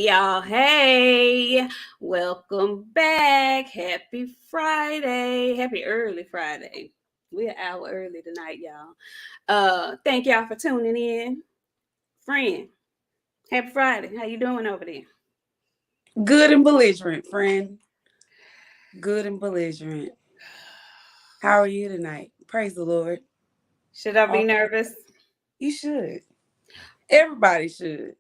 y'all. Hey, welcome back. Happy Friday. Happy early Friday. We're an hour early tonight, y'all. Thank y'all for tuning in. Friend, happy Friday. How you doing over there? Good and belligerent, friend. Good and belligerent. How are you tonight? Praise the Lord. Should I be Oh, nervous? you should. Everybody should.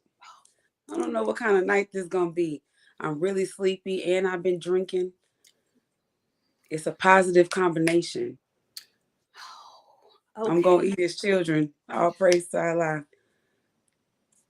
I don't know what kind of night this is going to be. I'm really sleepy and I've been drinking. It's a positive combination. Okay. I'm going to eat his children. All praise to Allah.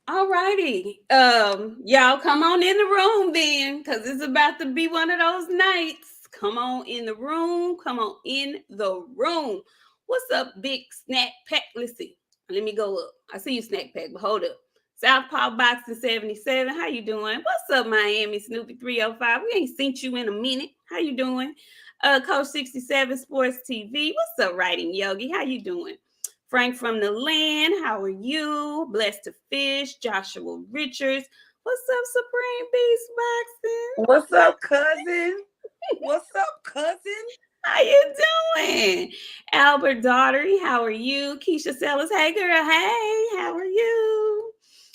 All righty. Y'all come on in the room then, because it's about to be one of those nights. Come on in the room. Come on in the room. What's up, big snack pack? Let's see. Let me go up. I see you, snack pack, but hold up. Southpaw Boxing 77. How you doing? What's up, Miami Snoopy 305? We ain't seen you in a minute. How you doing? Coach 67 Sports TV. What's up, Writing Yogi? How you doing? Frank from the land, how are you? Blessed to Fish, Joshua Richards. What's up, Supreme Beast Boxing? What's up, cousin? What's up, cousin? How you doing? Albert Daughtery, how are you? Keisha Sellers, hey girl, hey, how are you?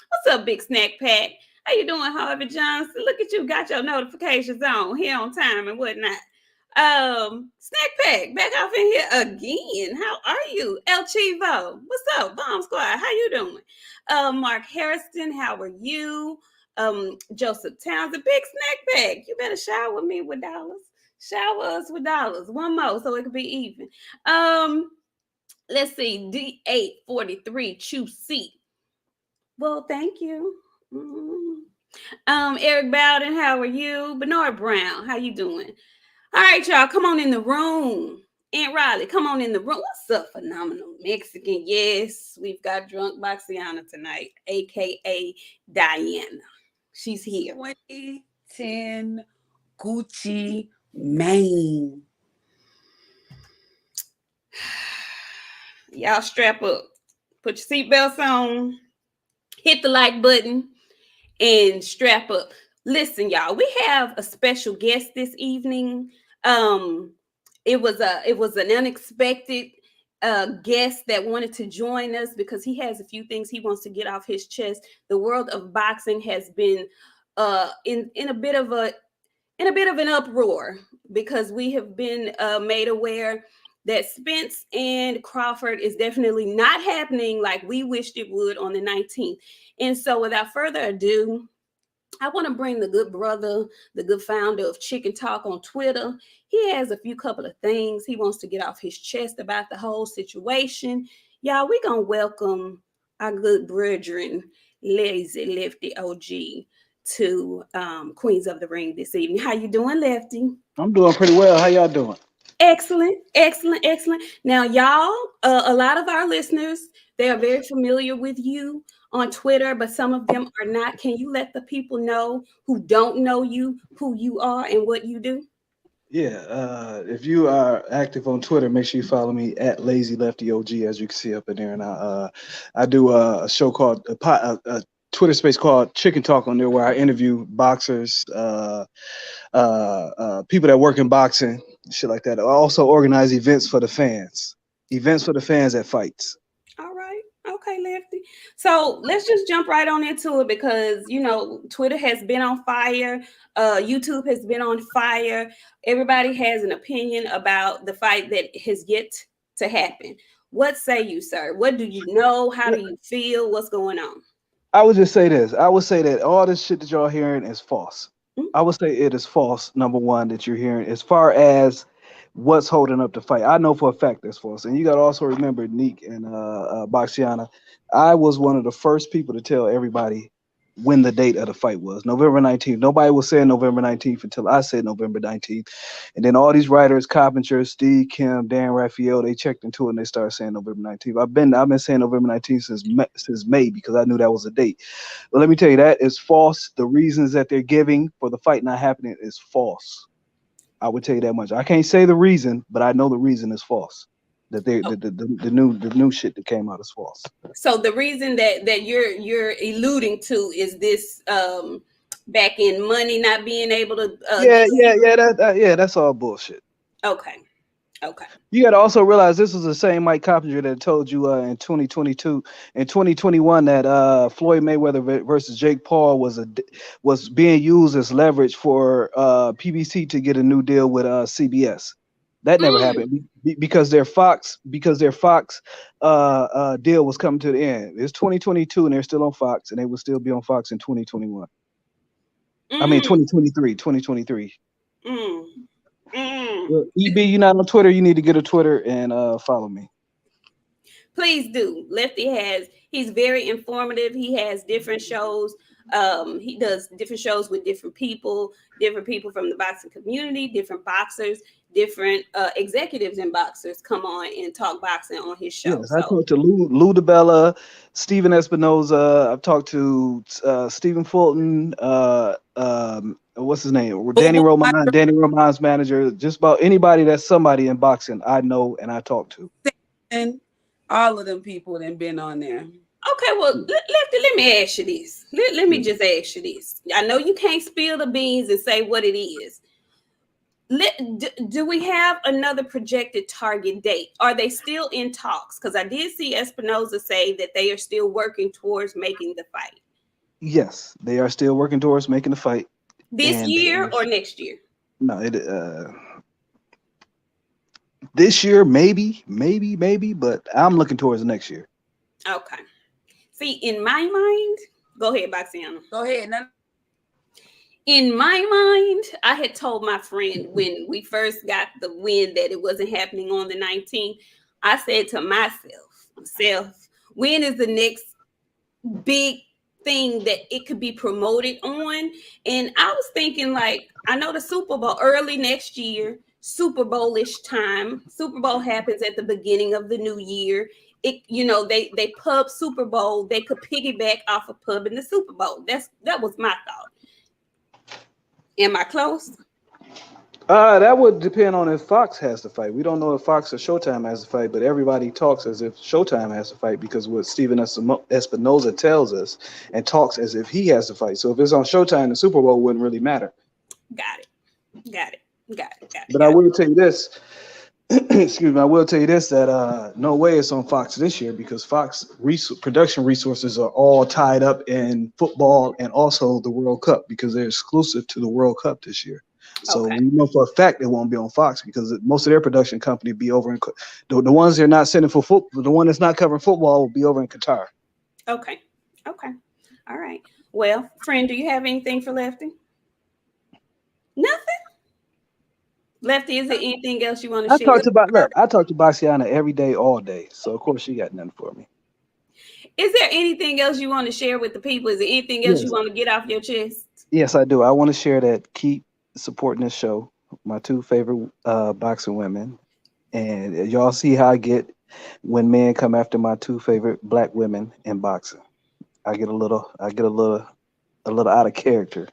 What's up, Big Snack Pack? How you doing, Harvey Johnson? Look at you, got your notifications on here on time and whatnot. Snack Pack, back off in here again. How are you? El Chivo, what's up? Bomb Squad, how you doing? Mark Harrison, how are you? Joseph Townsend, Big Snack Pack, you better shower me with dollars. Shower us with dollars. One more so it could be even. Let's see. D843 Choose C. Well, thank you. Eric Bowden, how are you? Bernard Brown, how you doing? All right, y'all, come on in the room. Aunt Riley, come on in the room. What's up, phenomenal Mexican? Yes, we've got drunk BOXIANA tonight, aka Diana. She's here. 2010 Gucci Mane. Y'all strap up. Put your seatbelts on. Hit the like button and strap up. Listen, y'all, we have a special guest this evening. It was an unexpected guest that wanted to join us because he has a few things he wants to get off his chest. The world of boxing has been in a bit of an uproar because we have been made aware that Spence and Crawford is definitely not happening like we wished it would on the 19th. And so without further ado, I want to bring the good brother, the good founder of Chicken Talk on Twitter. He has a few couple of things he wants to get off his chest about the whole situation. Y'all, we're going to welcome our good brethren, Lazy Lefty OG, to Queens of the Ring this evening. How you doing, Lefty? I'm doing pretty well. How y'all doing? Excellent, excellent, excellent. Now, y'all, a lot of our listeners, they are very familiar with you on Twitter, but some of them are not. Can you let the people know who don't know you, who you are, and what you do? Yeah. If you are active on Twitter, make sure you follow me at Lazy Lefty OG, as you can see up in there. And I do a show called a Twitter space called Chicken Talk on there, where I interview boxers, people that work in boxing, shit like that. I also organize events for the fans at fights. All right. Okay, Lefty. So let's just jump right on into it because, you know, Twitter has been on fire. YouTube has been on fire. Everybody has an opinion about the fight that has yet to happen. What say you, sir? What do you know? How do you feel? What's going on? I would just say this. I would say that all this shit that y'all hearing is false. Mm-hmm. I would say it is false, number one, that you're hearing. As far as what's holding up the fight, I know for a fact that's false. And you got to also remember, Nik and BOXIANA, I was one of the first people to tell everybody when the date of the fight was. November 19th. Nobody was saying November 19th until I said November 19th. And then all these writers, Coppinger, Steve, Kim, Dan Raphael, they checked into it and they started saying November 19th. I've been saying November 19th since May because I knew that was a date. But let me tell you, that is false. The reasons that they're giving for the fight not happening is false. I would tell you that much. I can't say the reason, but I know the reason is false. That the new shit that came out is false. So the reason that you're alluding to is this back in money not being able to. That's all bullshit. Okay. You got to also realize this was the same Mike Coppinger that told you in 2022 and 2021 that Floyd Mayweather versus Jake Paul was being used as leverage for PBC to get a new deal with CBS. That never happened because their Fox deal was coming to the end. It's 2022 and they're still on Fox, and they will still be on Fox in 2021. I mean 2023. Well, EB, you're not on Twitter. You need to get a Twitter and follow me. Please do. Lefty he's very informative. He has different shows. He does different shows with different people from the boxing community, different boxers, different executives and boxers come on and talk boxing on his show. Yes, I talked to Lou DiBella, Steven Espinoza. I've talked to Stephen Fulton, what's his name? Danny Roman's manager. Just about anybody that's somebody in boxing I know and I talk to. And all of them people that been on there. Okay, well, let me ask you this. Let me just ask you this. I know you can't spill the beans and say what it is. Do we have another projected target date? Are they still in talks? Because I did see Espinoza say that they are still working towards making the fight. Yes, they are still working towards making the fight. This year or next year? No, this year, maybe, but I'm looking towards next year. Okay. See, in my mind, go ahead, BOXIANA. Go ahead. In my mind, I had told my friend when we first got the wind that it wasn't happening on the 19th, I said to myself, when is the next big thing that it could be promoted on? And I was thinking, like, I know the Super Bowl early next year, Super Bowl-ish time. Super Bowl happens at the beginning of the new year. They pub Super Bowl. They could piggyback off a pub in the Super Bowl. That was my thought. Am I close? That would depend on if Fox has to fight. We don't know if Fox or Showtime has to fight, but everybody talks as if Showtime has to fight because what Steven Espinoza tells us and talks as if he has to fight. So if it's on Showtime, the Super Bowl wouldn't really matter. Got it. But I will tell you this. Excuse me. I will tell you this, that no way it's on Fox this year because Fox production resources are all tied up in football and also the World Cup because they're exclusive to the World Cup this year. So we know for a fact it won't be on Fox because most of their production company be over in the ones they're not sending for football. The one that's not covering football will be over in Qatar. Okay. All right. Well, friend, do you have anything for Lefty? Nothing. Lefty, is there anything else you want to share? I talk to BOXIANA every day, all day. So of course she got nothing for me. Is there anything else you want to share with the people? Is there anything else you want to get off your chest? Yes, I do. I want to share that. Keep supporting this show. My two favorite boxing women, and y'all see how I get when men come after my two favorite black women in boxing. I get a little out of character.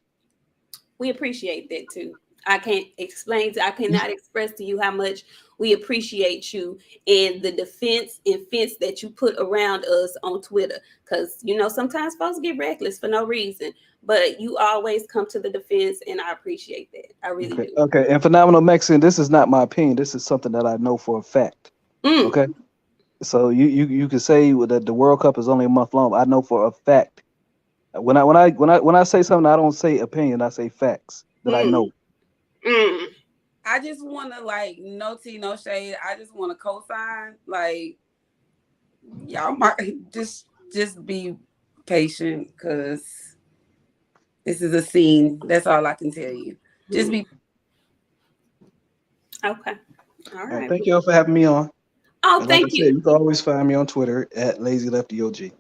We appreciate that too. I cannot express to you how much we appreciate you and the defense and fence that you put around us on Twitter. Because, sometimes folks get reckless for no reason, but you always come to the defense, and I appreciate that. I really do. Okay, and Phenomenal Mexican, this is not my opinion. This is something that I know for a fact. Okay? So you could say that the World Cup is only a month long. I know for a fact. When I say something, I don't say opinion. I say facts that I know. I just want to no tea, no shade. I just want to co-sign. Y'all might just be patient because this is a scene. That's all I can tell you. Just be. Okay. All right. Thank you all for having me on. Oh, thank you. You can always find me on Twitter at LazyLeftyOG.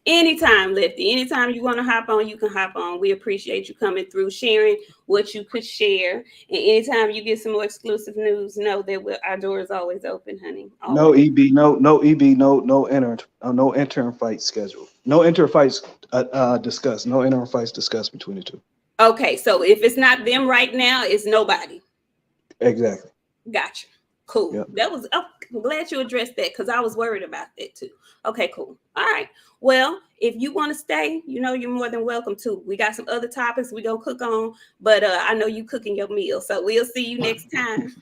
Anytime, Lefty. Anytime you want to hop on, you can hop on. We appreciate you coming through, sharing what you could share. And anytime you get some more exclusive news, know that our door is always open, honey. Always. No EB, no interim fight scheduled. No interim fights discussed. No interim fights discussed between the two. Okay, so if it's not them right now, it's nobody. Exactly. Gotcha. Cool. Yep. I'm glad you addressed that because I was worried about that too. Okay, cool. All right. Well, if you want to stay, you know you're more than welcome to. We got some other topics we gonna cook on, but I know you cooking your meal, so we'll see you next time.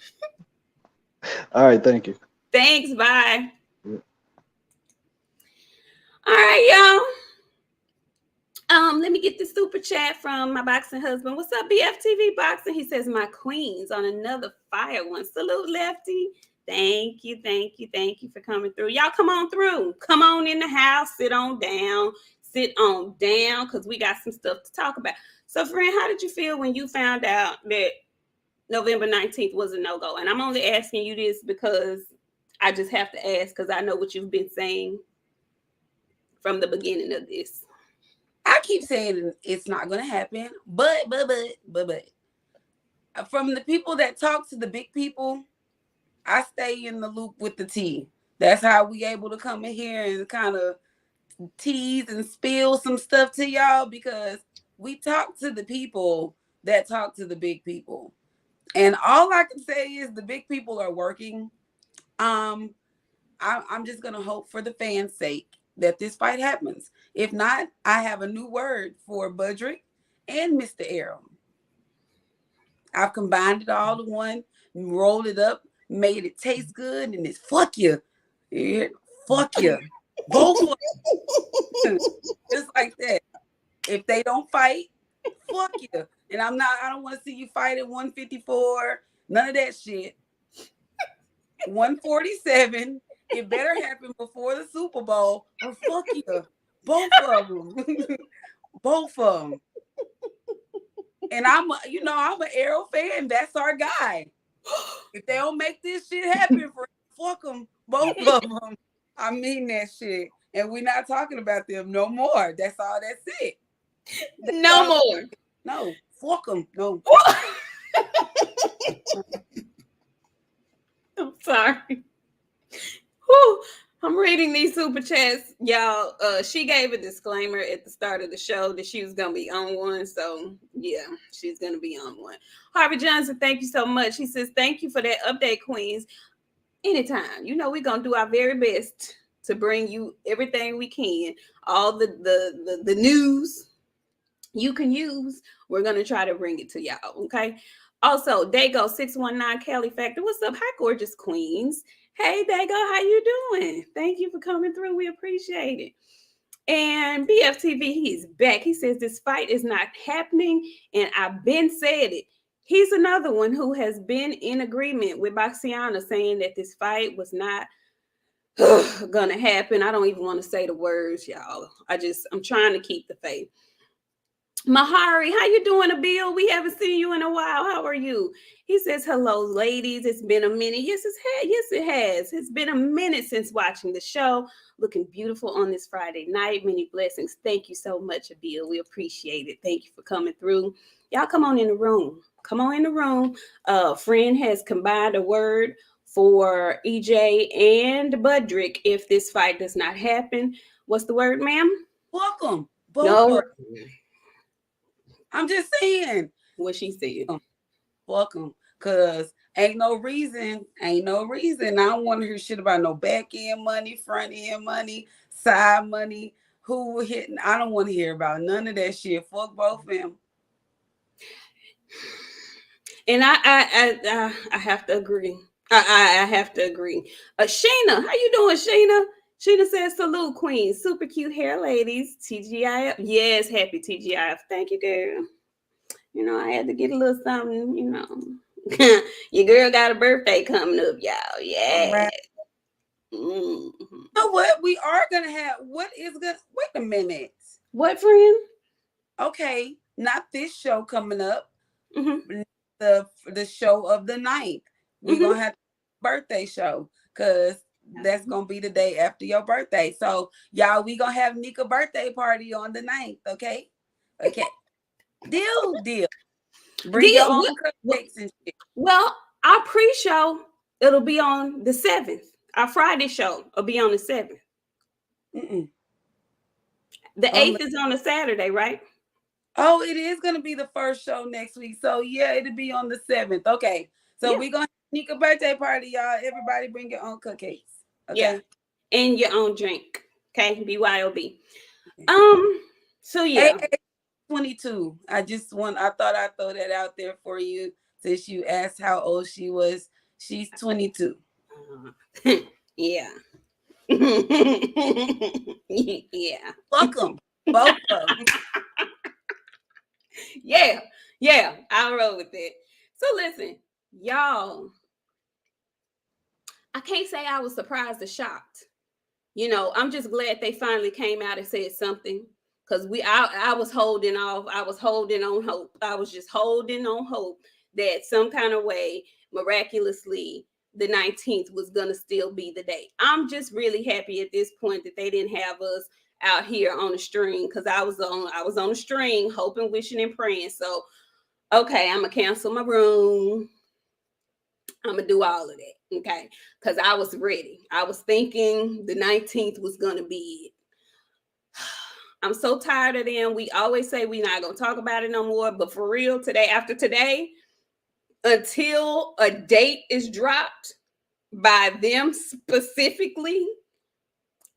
All right, thank you. Thanks. Bye. Yeah. All right, y'all. Let me get the super chat from my boxing husband. What's up, BFTV Boxing? He says, my queens on another fire one. Salute, Lefty. Thank you, thank you, thank you for coming through. Y'all come on through. Come on in the house. Sit on down. Sit on down because we got some stuff to talk about. So, friend, how did you feel when you found out that November 19th was a no-go? And I'm only asking you this because I just have to ask because I know what you've been saying from the beginning of this. I keep saying it's not going to happen, but from the people that talk to the big people, I stay in the loop with the tea. That's how we able to come in here and kind of tease and spill some stuff to y'all because we talk to the people that talk to the big people. And all I can say is the big people are working. I'm just going to hope for the fans' sake that this fight happens. If not, I have a new word for Budrick and Mr. Arrow. I've combined it all to one, rolled it up, made it taste good, and it's fuck you. Yeah, fuck you. Both of them. Just like that. If they don't fight, fuck you. And I don't want to see you fight at 154. None of that shit. 147. It better happen before the Super Bowl or fuck you. Both of them. Both of them. And I'm an Arrow fan. That's our guy. If they don't make this shit happen, fuck them. Both of them. I mean that shit. And we're not talking about them no more. That's all. That's it. No more. No. Fuck them. No. I'm sorry. Whew. I'm reading these super chats, y'all. She gave a disclaimer at the start of the show that she was gonna be on one, so yeah, she's gonna be on one. Harvey Johnson, thank you so much. He says, "Thank you for that update, Queens. Anytime. You know we're gonna do our very best to bring you everything we can. All the news you can use. We're gonna try to bring it to y'all. Okay." Also, Dago 619 Kelly Factor. What's up? Hi, gorgeous queens. Hey, Dago, how you doing? Thank you for coming through. We appreciate it. And BFTV, he's back. He says this fight is not happening, and I've been said it. He's another one who has been in agreement with BOXIANA saying that this fight was not gonna happen. I don't even want to say the words, y'all. I'm trying to keep the faith. Mahari, how you doing, Abil? We haven't seen you in a while. How are you? He says, hello, ladies. It's been a minute. Yes, it has. It's been a minute since watching the show. Looking beautiful on this Friday night. Many blessings. Thank you so much, Abil. We appreciate it. Thank you for coming through. Y'all come on in the room. Come on in the room. Friend has combined a word for EJ and Budrick if this fight does not happen. What's the word, ma'am? Welcome. No. I'm just saying what she said. Welcome. Cause ain't no reason. I don't want to hear shit about no back end money, front end money, side money, who hitting. I don't want to hear about none of that shit. Fuck both of them. And I have to agree. I have to agree. Sheena, how you doing, Sheena? Sheena says, salute, queen. Super cute hair, ladies. TGIF. Yes, happy TGIF. Thank you, girl. You know, I had to get a little something, you know. Your girl got a birthday coming up, y'all. Yeah. Right. You know what? We are going to have, wait a minute. What, friend? Okay, not this show coming up. Mm-hmm. The show of the 9th. We're going to have a birthday show because that's going to be the day after your birthday. So, y'all, we going to have Nika birthday party on the 9th, okay? Okay. Deal. Bring your own cupcakes and shit. Well, our pre-show, it'll be on the 7th. Our Friday show will be on the 7th. Mm-mm. The 8th is on a Saturday, right? Oh, it is going to be the first show next week. So, yeah, it'll be on the 7th. Okay. So, we're going to Nika birthday party, y'all. Everybody bring your own cupcakes. Yeah. Okay. And your own drink. Okay. BYOB. Okay. So Hey, yeah. 22. I thought I'd throw that out there for you since you asked how old she was. She's 22. Yeah. Yeah. Welcome. Both of them. Yeah. Yeah. I'll roll with it. So listen, y'all, I can't say I was surprised or shocked. I'm just glad they finally came out and said something. Because I was holding off. I was holding on hope. I was just holding on hope that some kind of way, miraculously, the 19th was gonna still be the day. I'm just really happy at this point that they didn't have us out here on the string, because I was on a string, hoping, wishing, and praying. So okay, I'm gonna cancel my room. I'm gonna do all of that, okay? Because I was ready. I was thinking the 19th was gonna be it. I'm so tired of them. We always say we're not gonna talk about it no more, but for real, today, after today, until a date is dropped by them specifically,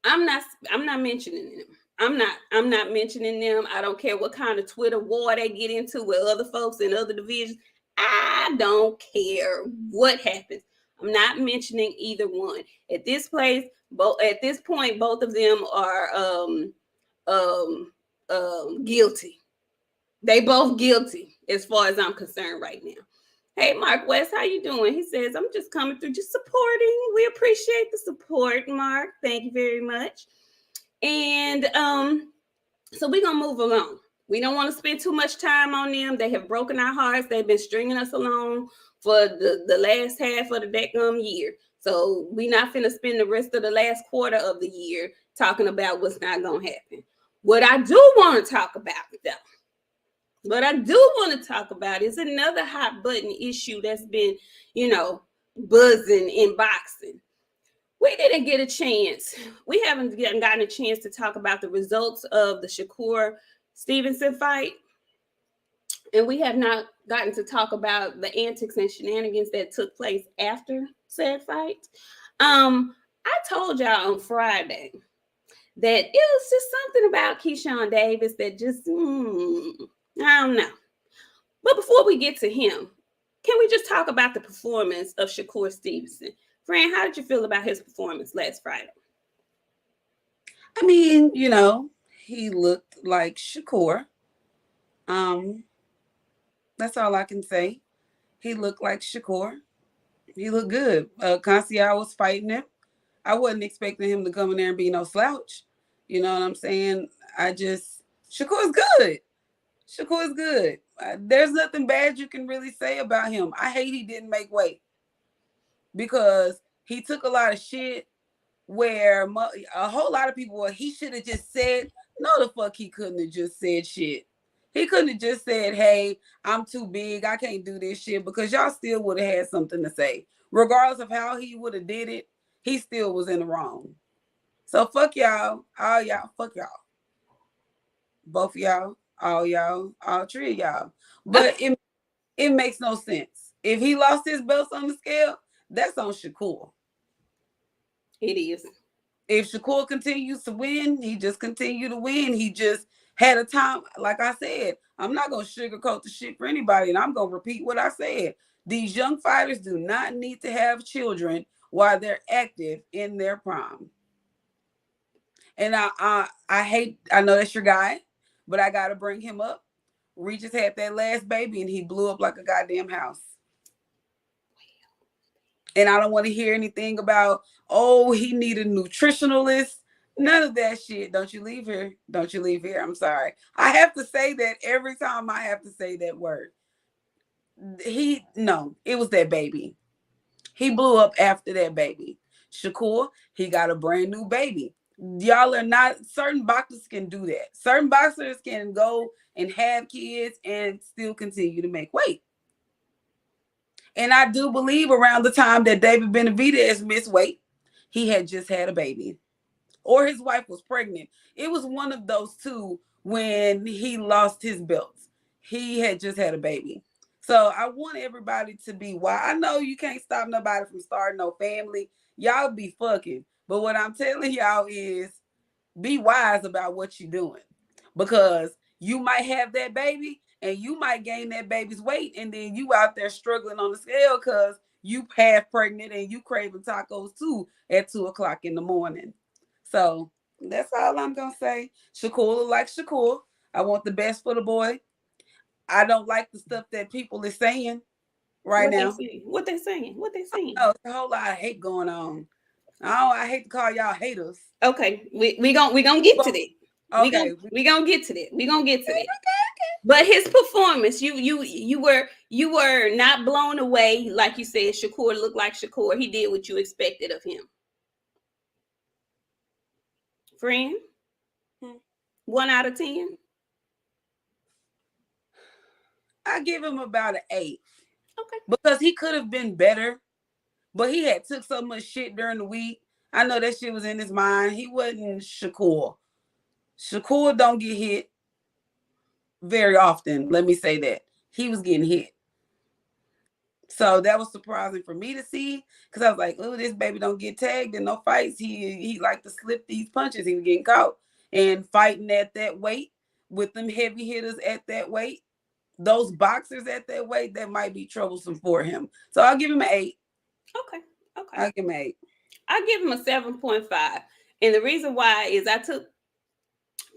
I'm not mentioning them. I'm not mentioning them. I don't care what kind of Twitter war they get into with other folks in other divisions. I don't care what happens. I'm not mentioning either one. At this point, both of them are guilty. They both guilty as far as I'm concerned right now. Hey, Mark West, how you doing? He says, I'm just coming through, just supporting. We appreciate the support, Mark. Thank you very much. And so we're going to move along. We don't want to spend too much time on them. They have broken our hearts. They've been stringing us along for the last half of the decade year. So we're not finna spend the rest of the last quarter of the year talking about what's not going to happen. What I do want to talk about, though, is another hot button issue that's been, buzzing in boxing. We didn't get a chance. We haven't gotten a chance to talk about the results of the Shakur Stevenson fight. And we have not gotten to talk about the antics and shenanigans that took place after said fight. I told y'all on Friday that it was just something about Keyshawn Davis that just, I don't know. But before we get to him, can we just talk about the performance of Shakur Stevenson? Fran, how did you feel about his performance last Friday? I mean, he looked like Shakur. That's all I can say. He looked like Shakur. He looked good. Conceição was fighting him. I wasn't expecting him to come in there and be no slouch. You know what I'm saying? Shakur's good. Shakur's good. There's nothing bad you can really say about him. I hate he didn't make weight because he took a lot of shit where a whole lot of people, he should have just said, no, the fuck he couldn't have just said shit. He couldn't have just said, hey, I'm too big. I can't do this shit, because y'all still would have had something to say. Regardless of how he would have did it, he still was in the wrong. So fuck y'all. All y'all. Fuck y'all. Both of y'all. All three of y'all. But it makes no sense. If he lost his belts on the scale, that's on Shakur. It is. If Shakur continues to win, he just continue to win. He just had a time. Like I said, I'm not going to sugarcoat the shit for anybody, and I'm going to repeat what I said. These young fighters do not need to have children while they're active in their prime. And I know that's your guy, but I got to bring him up. Regis had that last baby, and he blew up like a goddamn house. And I don't want to hear anything about, oh, he needed a nutritionalist. None of that shit. Don't you leave here. Don't you leave here. I'm sorry. I have to say that every time I have to say that word. It was that baby. He blew up after that baby. Shakur, he got a brand new baby. Y'all are not, certain boxers can do that. Certain boxers can go and have kids and still continue to make weight. And I do believe around the time that David Benavidez missed weight, he had just had a baby. Or his wife was pregnant. It was one of those two when he lost his belts. He had just had a baby. So I want everybody to be wise. I know you can't stop nobody from starting no family. Y'all be fucking. But what I'm telling y'all is be wise about what you're doing. Because you might have that baby and you might gain that baby's weight. And then you out there struggling on the scale because you half pregnant and you craving tacos too at 2:00 in the morning. So that's all I'm going to say. Shakur look like Shakur. I want the best for the boy. I don't like the stuff that people are saying right What they now. saying? What they saying? What they saying? Oh, it's a whole lot of hate going on. Oh, I hate to call y'all haters. Okay, we gonna get to that. Okay. We gonna get to that. We gonna get to that. But his performance, you were not blown away, like you said. Shakur looked like Shakur. He did what you expected of him. Friend, 1 out of 10. I give him about an 8. Okay. Because he could have been better, but he had took so much shit during the week. I know that shit was in his mind. He wasn't Shakur. Shakur don't get hit very often. Let me say that. He was getting hit. So that was surprising for me to see because I was like, oh, this baby don't get tagged in no fights. He like to slip these punches. He was getting caught and fighting at that weight with them heavy hitters at that weight. Those boxers at that weight, that might be troublesome for him. So I'll give him an 8. Okay. I'll give him an 8. I give him a 7.5. And the reason why is I took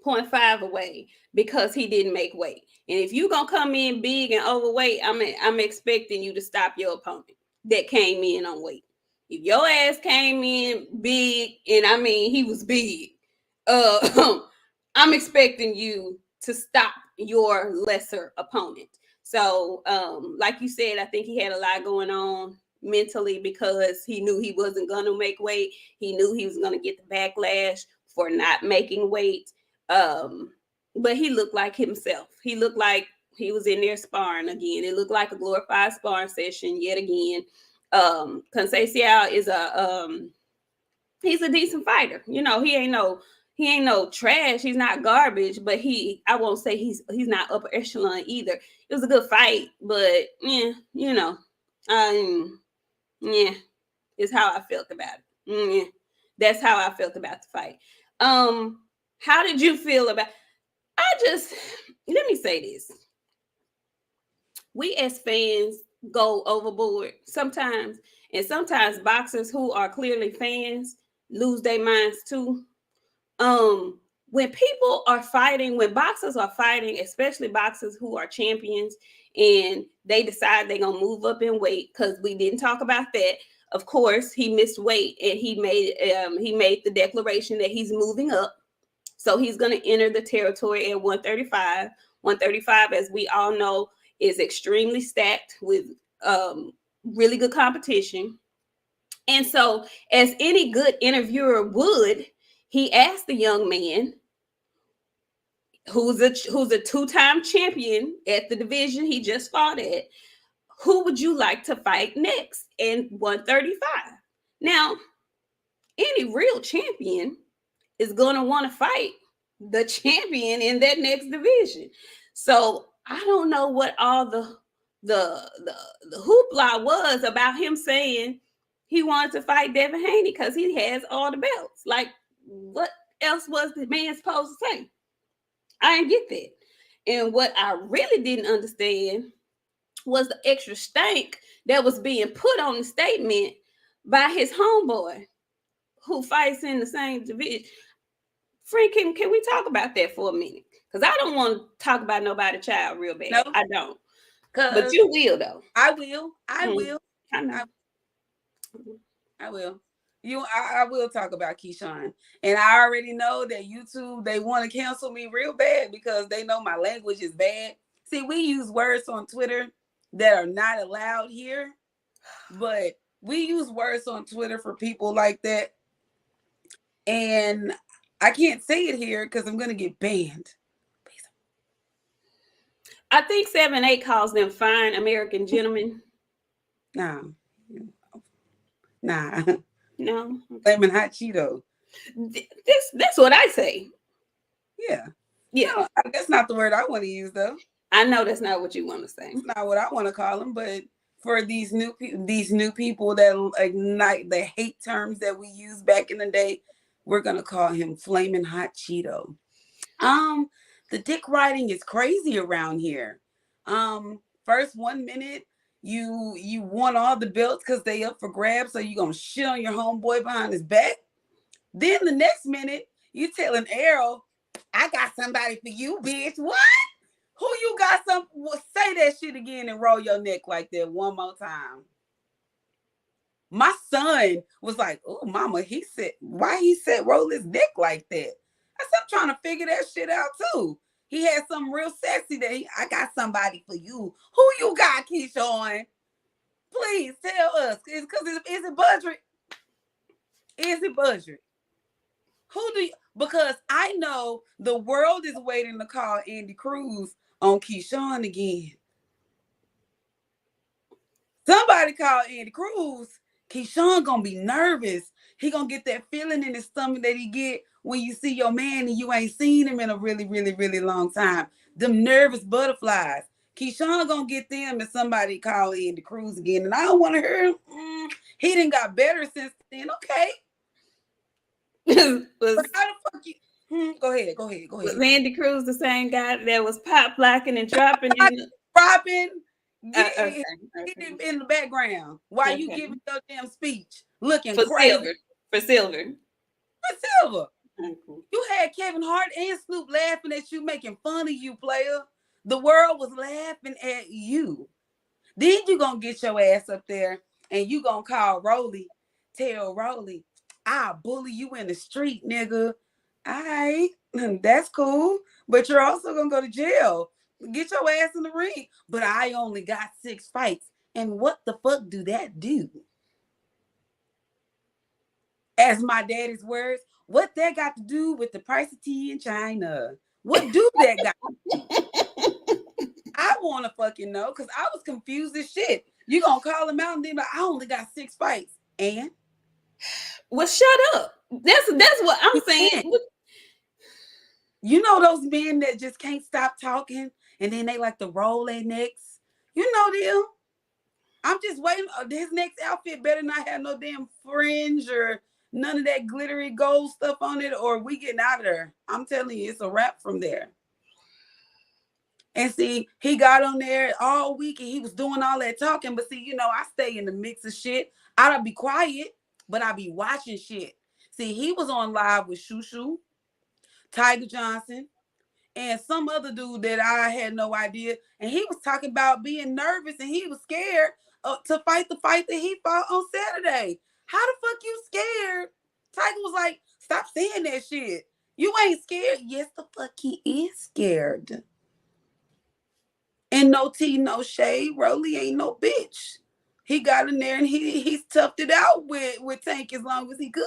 0.5 away because he didn't make weight. And if you gonna come in big and overweight, I'm expecting you to stop your opponent that came in on weight. If your ass came in big, and I mean he was big, I'm expecting you to stop your lesser opponent. So, like you said, I think he had a lot going on mentally because he knew he wasn't gonna make weight. He knew he was gonna get the backlash for not making weight. But he looked like himself. He looked like he was in there sparring again. It looked like a glorified sparring session yet again. Conceição is he's a decent fighter. You know, he ain't no trash. He's not garbage, but I won't say he's not upper echelon either. It was a good fight, but yeah, you know, yeah, is how I felt about it. Yeah, that's how I felt about the fight. How did you feel about? Let me say this. We as fans go overboard sometimes, and sometimes boxers who are clearly fans lose their minds too. When people are fighting, when boxers are fighting, especially boxers who are champions, and they decide they're gonna move up in weight, because we didn't talk about that. Of course, he missed weight, and he made the declaration that he's moving up. So he's going to enter the territory at 135. 135, as we all know, is extremely stacked with really good competition. And so, as any good interviewer would, he asked the young man, who's a two-time champion at the division he just fought at, who would you like to fight next in 135? Now, any real champion is going to want to fight the champion in that next division. So I don't know what all the hoopla was about him saying he wanted to fight Devin Haney because he has all the belts. Like, what else was the man supposed to say? I didn't get that. And what I really didn't understand was the extra stank that was being put on the statement by his homeboy who fights in the same division. Friend, can we talk about that for a minute? Because I don't want to talk about nobody's child real bad. No, I don't. But you will, though. I will. I will. I know. I will. I will talk about Keyshawn. And I already know that YouTube, they want to cancel me real bad because they know my language is bad. See, we use words on Twitter that are not allowed here, but we use words on Twitter for people like that. And I can't say it here because I'm going to get banned. I think 7-8 calls them fine American gentlemen. Nah. No. Lemon hot Cheeto. That's what I say. Yeah. Yeah. No, that's not the word I want to use, though. I know that's not what you want to say. Not what I want to call them, but for these new people that ignite the hate terms that we used back in the day, we're gonna call him Flaming Hot Cheeto. The dick riding is crazy around here. First 1 minute you want all the belts because they up for grabs, so you gonna shit on your homeboy behind his back. Then the next minute you telling Errol, I got somebody for you, bitch. What? Who you got some? Well, say that shit again and roll your neck like that one more time. My son was like, oh, mama, why he said roll his neck like that? I said, I'm trying to figure that shit out too. He had something real sexy that I got somebody for you. Who you got, Keyshawn? Please tell us. Is it Budget? Is it Budget? Who do you? Because I know the world is waiting to call Andy Cruz on Keyshawn again. Somebody call Andy Cruz. Keyshawn gonna be nervous. He gonna get that feeling in his stomach that he get when you see your man and you ain't seen him in a really, really, really long time. Them nervous butterflies. Keyshawn gonna get them if somebody call Andy Cruz again. And I don't want to hear him. He done got better since then. Okay. But how the fuck you? Go ahead. Was Andy Cruz the same guy that was pop locking and dropping? Dropping. Get Okay. him in the background while you giving your damn speech, looking for crazy. Silver. You had Kevin Hart and Snoop laughing at you, making fun of you, player. The world was laughing at you. Then you gonna get your ass up there and you gonna call Rolly, tell Rolly, I'll bully you in the street, nigga. All right, that's cool, but you're also gonna go to jail. Get your ass in the ring. But I only got 6 fights. And what the fuck do that do? As my daddy's words, what that got to do with the price of tea in China? What do that got to do? I want to fucking know because I was confused as shit. You gonna call him out and then like, I only got 6 fights. And? Well, shut up. That's what I'm saying. You know those men that just can't stop talking and then they like to roll their necks? You know them. I'm just waiting. His next outfit better not have no damn fringe or none of that glittery gold stuff on it, or we getting out of there. I'm telling you, it's a wrap from there. And see, he got on there all week and he was doing all that talking. But see, you know, I stay in the mix of shit. I don't be quiet, but I be watching shit. See, he was on live with Shushu, Tiger Johnson, and some other dude that I had no idea. And he was talking about being nervous and he was scared to fight the fight that he fought on Saturday. How the fuck you scared? Tiger was like, stop saying that shit. You ain't scared. Yes, the fuck he is scared. And no tea, no shade. Rolly ain't no bitch. He got in there and he's toughed it out with Tank as long as he could.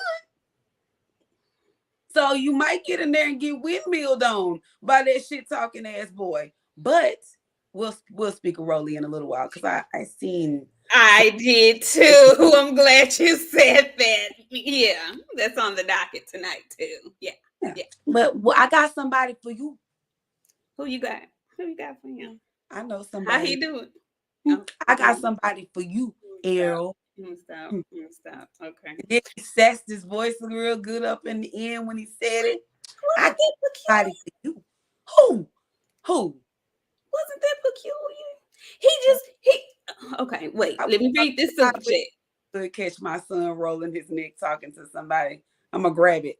So you might get in there and get windmilled on by that shit talking ass boy. But we'll speak of Rolly in a little while because I seen. I did too. I'm glad you said that. Yeah, that's on the docket tonight too. Yeah. But I got somebody for you. Who you got? Who you got for him? I know somebody. How he doing? I got somebody for you, Errol. Stop. Okay. And then he sassed his voice real good up in the end when he said it. I got somebody for you. Who? Wasn't that peculiar? Okay, wait. Let me read this super chat. To catch my son rolling his neck talking to somebody. I'm gonna grab it.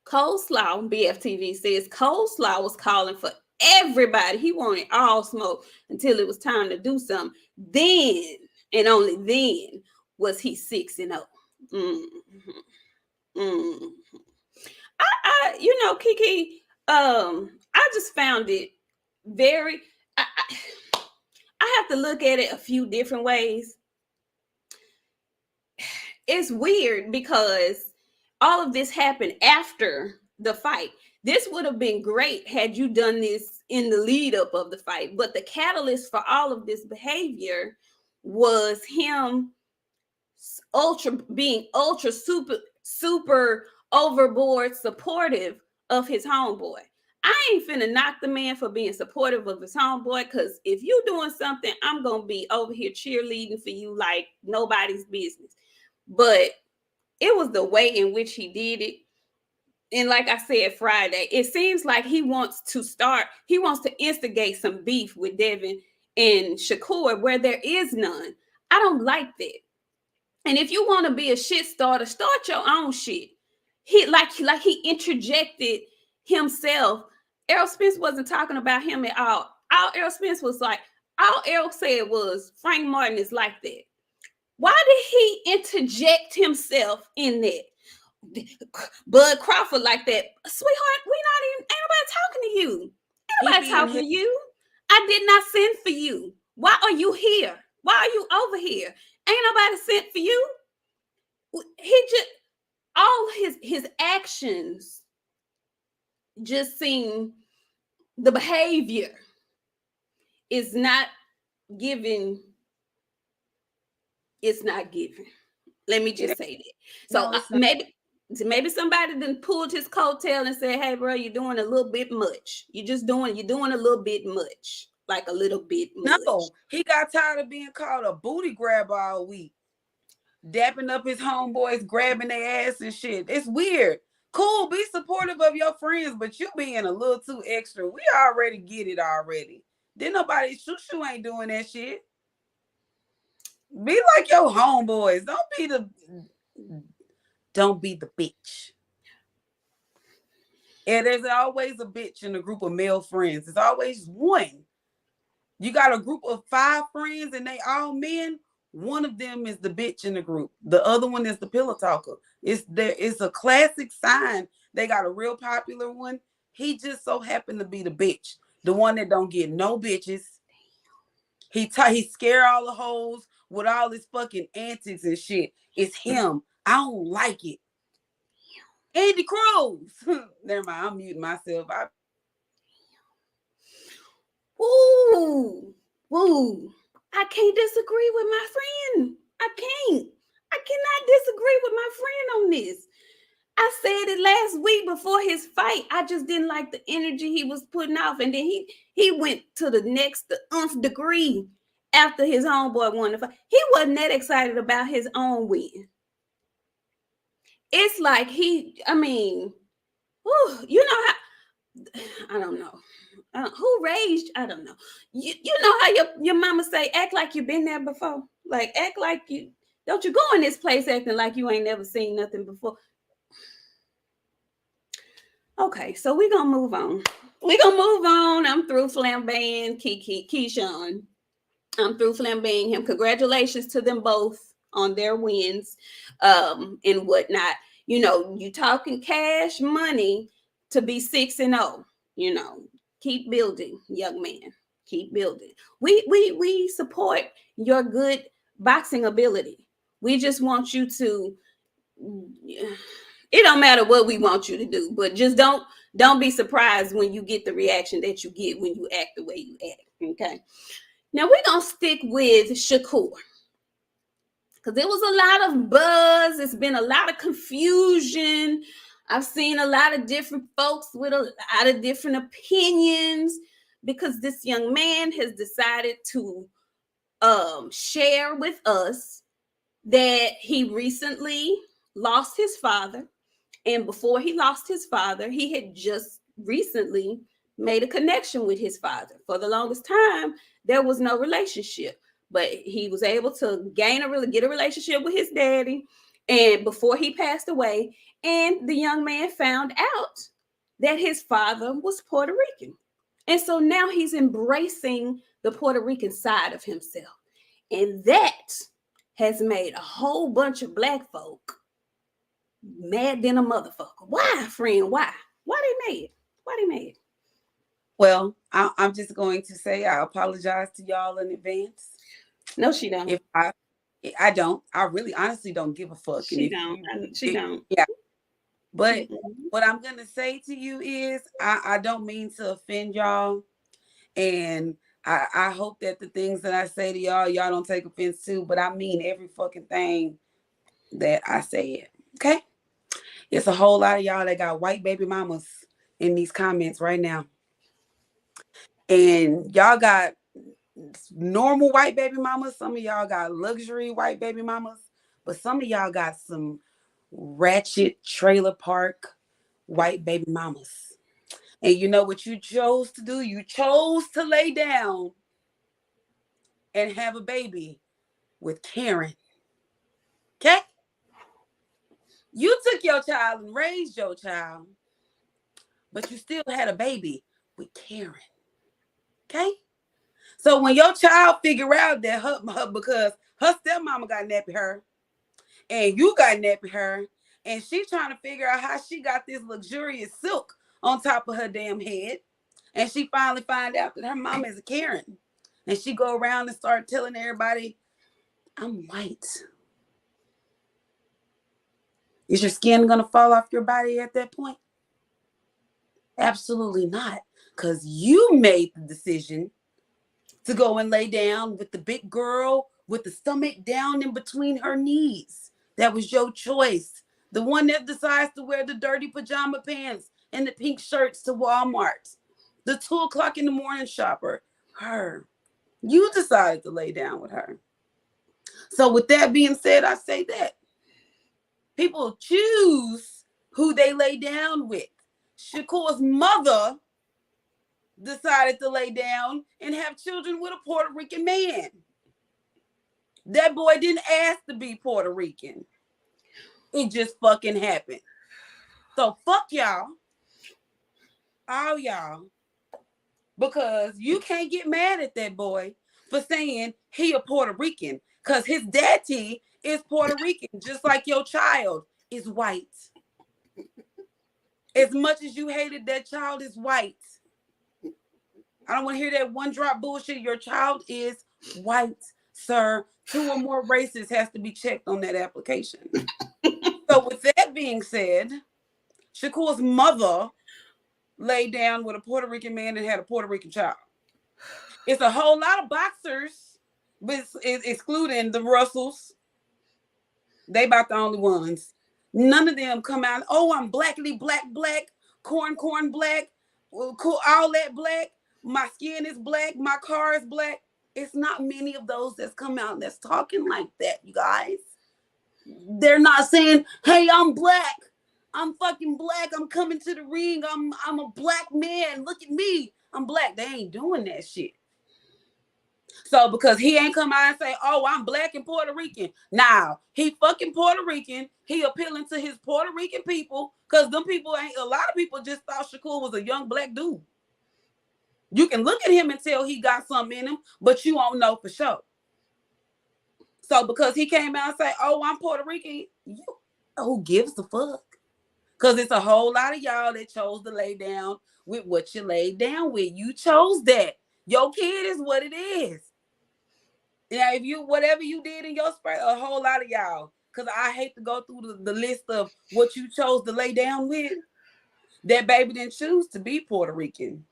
Coleslaw, BFTV says Coleslaw was calling for everybody. He wanted all smoke until it was time to do something. Then and only then was he 6-0. I you know, Kiki, I just found it very. I have to look at it a few different ways. It's weird because all of this happened after the fight. This would have been great had you done this in the lead up of the fight. But the catalyst for all of this behavior was him being ultra super overboard supportive of his homeboy. I ain't finna knock the man for being supportive of his homeboy, because if you doing something, I'm gonna be over here cheerleading for you like nobody's business. But it was the way in which he did it. And like I said Friday, it seems like he wants to instigate some beef with Devin and Shakur where there is none. I don't like that. And if you want to be a shit starter, start your own shit. He interjected himself. Errol Spence wasn't talking about him at all. All Errol said was Frank Martin is like that. Why did he interject himself in that? Bud Crawford like that, sweetheart. Ain't nobody talking to you. Ain't nobody talking to you. I did not send for you. Why are you here? Why are you over here? Ain't nobody sent for you. He just all his actions just seem, the behavior is not giving. It's not giving. Let me just say that. So maybe somebody then pulled his coattail and said, "Hey, bro, you're doing a little bit much. You're doing a little bit much, like a little bit much." No, he got tired of being called a booty grabber all week, dapping up his homeboys, grabbing their ass and shit. It's weird. Cool, be supportive of your friends, but you being a little too extra. We already get it already. Then nobody, Shushu ain't doing that shit. Be like your homeboys. Don't be the bitch. And there's always a bitch in a group of male friends. There's always one. You got a group of 5 friends and they all men. One of them is the bitch in the group. The other one is the pillow talker. It's a classic sign. They got a real popular one. He just so happened to be the bitch. The one that don't get no bitches. He scare all the hoes with all his fucking antics and shit. It's him. I don't like it. Andy Cruz. Never mind. I'm muting myself. Ooh. I can't disagree with my friend. I cannot disagree with my friend on this. I said it last week before his fight. I just didn't like the energy he was putting off. And then he went to the nth degree after his homeboy won the fight. He wasn't that excited about his own win. It's like you know how, I don't know. Who raised? I don't know. You know how your mama say, act like you've been there before. Like, act like you, don't you go in this place acting like you ain't never seen nothing before. Okay, so we're going to move on. I'm through flambeing Keyshawn. I'm through flambeing him. Congratulations to them both on their wins and whatnot. You know, you talking cash money to be 6-0. You know, keep building, young man. Keep building. We support your good boxing ability. We just want you to. It don't matter what we want you to do, but just don't be surprised when you get the reaction that you get when you act the way you act. Okay. Now we're gonna stick with Shakur, because there was a lot of buzz. It's been a lot of confusion. I've seen a lot of different folks with a lot of different opinions, because this young man has decided to share with us that he recently lost his father. And before he lost his father, he had just recently made a connection with his father. For the longest time, there was no relationship, but he was able to get a relationship with his daddy. And before he passed away, and the young man found out that his father was Puerto Rican. And so now he's embracing the Puerto Rican side of himself. And that has made a whole bunch of Black folk mad than a motherfucker. Why, friend? Why? Why they mad? Well, I'm just going to say I apologize to y'all in advance. No, she don't. If I don't. I really honestly don't give a fuck. She don't. Yeah. But what I'm gonna say to you is I don't mean to offend y'all. And I hope that the things that I say to y'all don't take offense to, but I mean every fucking thing that I said. Okay? It's a whole lot of y'all that got white baby mamas in these comments right now. And y'all got normal white baby mamas. Some of y'all got luxury white baby mamas. But some of y'all got some ratchet trailer park white baby mamas. And you know what you chose to do? You chose to lay down and have a baby with Karen. Okay? You took your child and raised your child, but you still had a baby with Karen. Okay? So when your child figure out that her because her stepmama got nappy hair and you got nappy hair, and she trying to figure out how she got this luxurious silk on top of her damn head, and she finally find out that her mama is a Karen, and she go around and start telling everybody, I'm white. Is your skin gonna fall off your body at that point? Absolutely not, because you made the decision to go and lay down with the big girl with the stomach down in between her knees. That was your choice. The one that decides to wear the dirty pajama pants and the pink shirts to Walmart. The 2 o'clock in the morning shopper. Her. You decided to lay down with her. So with that being said, I say that people choose who they lay down with. Shakur's mother decided to lay down and have children with a Puerto Rican man. That boy didn't ask to be Puerto Rican. It just fucking happened. So fuck y'all. All y'all. Because you can't get mad at that boy for saying he a Puerto Rican. Because his daddy is Puerto Rican, just like your child is white. As much as you hated that child is white. I don't want to hear that one drop bullshit. Your child is white, sir. 2 or more races has to be checked on that application. So with that being said, Shakur's mother laid down with a Puerto Rican man and had a Puerto Rican child. It's a whole lot of boxers, but excluding the Russells. They about the only ones. None of them come out, oh, I'm blackly black, corn black, all that black. My skin is black. My car is black. It's not many of those that's come out that's talking like that, you guys. They're not saying, hey, I'm black. I'm fucking black. I'm coming to the ring. I'm a black man. Look at me. I'm black. They ain't doing that shit. So because he ain't come out and say, oh, I'm black and Puerto Rican. Now, he fucking Puerto Rican. He appealing to his Puerto Rican people because them people ain't, a lot of people just thought Shakur was a young black dude. You can look at him and tell he got something in him, but you won't know for sure. So because he came out and say, oh, I'm Puerto Rican, who gives a fuck? Because it's a whole lot of y'all that chose to lay down with what you laid down with. You chose that. Your kid is what it is. Now, if you, whatever you did in your spring, a whole lot of y'all, because I hate to go through the list of what you chose to lay down with, that baby didn't choose to be Puerto Rican.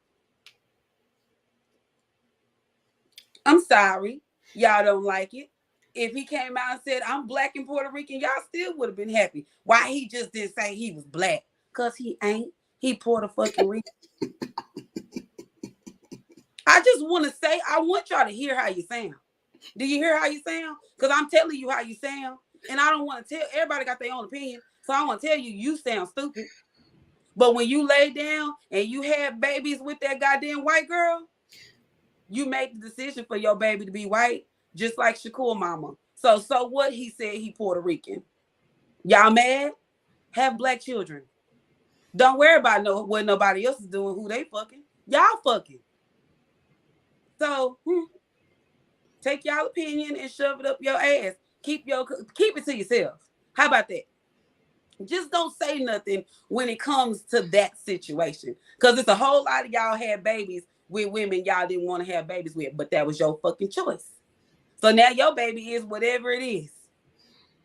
I'm sorry. Y'all don't like it. If he came out and said, I'm black and Puerto Rican, y'all still would have been happy. Why he just didn't say he was black? Because he ain't. He Puerto fucking Rican. I just want to say, I want y'all to hear how you sound. Do you hear how you sound? Because I'm telling you how you sound. And I don't want to tell, everybody got their own opinion. So I want to tell you, you sound stupid. But when you lay down and you have babies with that goddamn white girl, you make the decision for your baby to be white, just like Shakur mama. So what? He said he Puerto Rican. Y'all mad? Have black children. Don't worry about what nobody else is doing, who they fucking. Y'all fucking. So take y'all opinion and shove it up your ass. Keep it to yourself. How about that? Just don't say nothing when it comes to that situation. Because it's a whole lot of y'all had babies with women y'all didn't want to have babies with, but that was your fucking choice. So now your baby is whatever it is.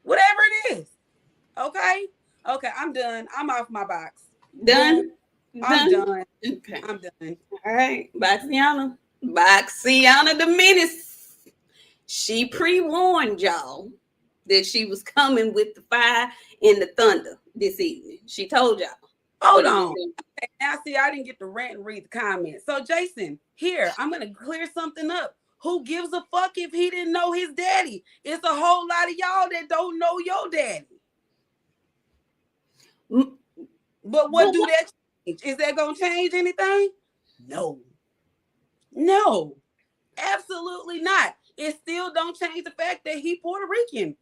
Whatever it is. Okay? Okay, I'm done. I'm off my box. Done? I'm done. Okay. I'm done. All right. BOXIANA the Menace. She pre-warned y'all that she was coming with the fire and the thunder this evening. She told y'all. Hold on. Okay, now, see, I didn't get to rant and read the comments. So, Jason, here, I'm going to clear something up. Who gives a fuck if he didn't know his daddy? It's a whole lot of y'all that don't know your daddy. But what do that change? Is that going to change anything? No. No. Absolutely not. It still don't change the fact that he Puerto Rican.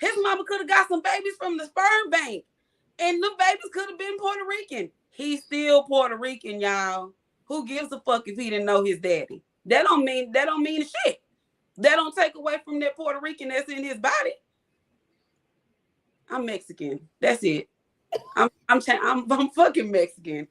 His mama could have got some babies from the sperm bank. And the babies could have been Puerto Rican. He's still Puerto Rican, y'all. Who gives a fuck if he didn't know his daddy? That don't mean shit. That don't take away from that Puerto Rican that's in his body. I'm Mexican. That's it. I'm fucking Mexican.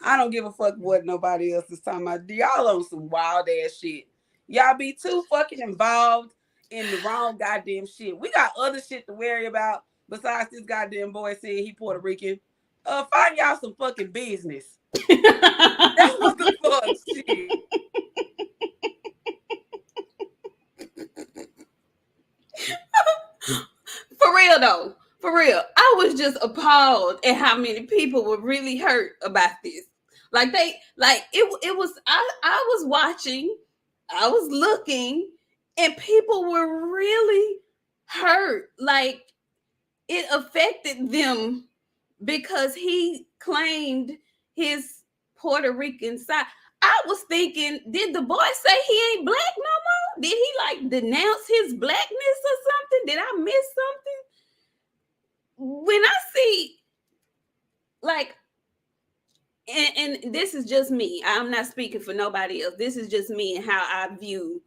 I don't give a fuck what nobody else is talking about. Y'all on some wild ass shit. Y'all be too fucking involved in the wrong goddamn shit. We got other shit to worry about besides this goddamn boy saying he Puerto Rican. Find y'all some fucking business. That's what the fuck shit. For real though. For real. I was just appalled at how many people were really hurt about this. Like it was I was watching, I was looking, and people were really hurt. Like it affected them because he claimed his Puerto Rican side. I was thinking, did the boy say he ain't black no more? Did he like denounce his blackness or something? Did I miss something? When I see, like, and this is just me. I'm not speaking for nobody else. This is just me and how I view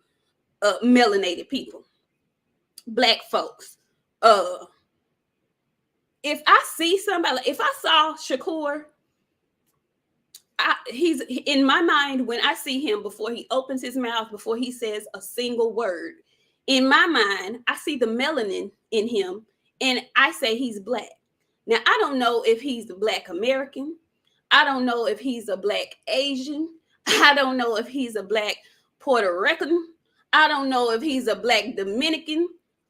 melanated people, black folks. If I see somebody, like, if I saw Shakur, he's in my mind when I see him before he opens his mouth, before he says a single word. In my mind, I see the melanin in him, and I say he's black. Now, I don't know if he's a Black American. I don't know if he's a Black Asian. I don't know if he's a Black Puerto Rican. I don't know if he's a Black Dominican.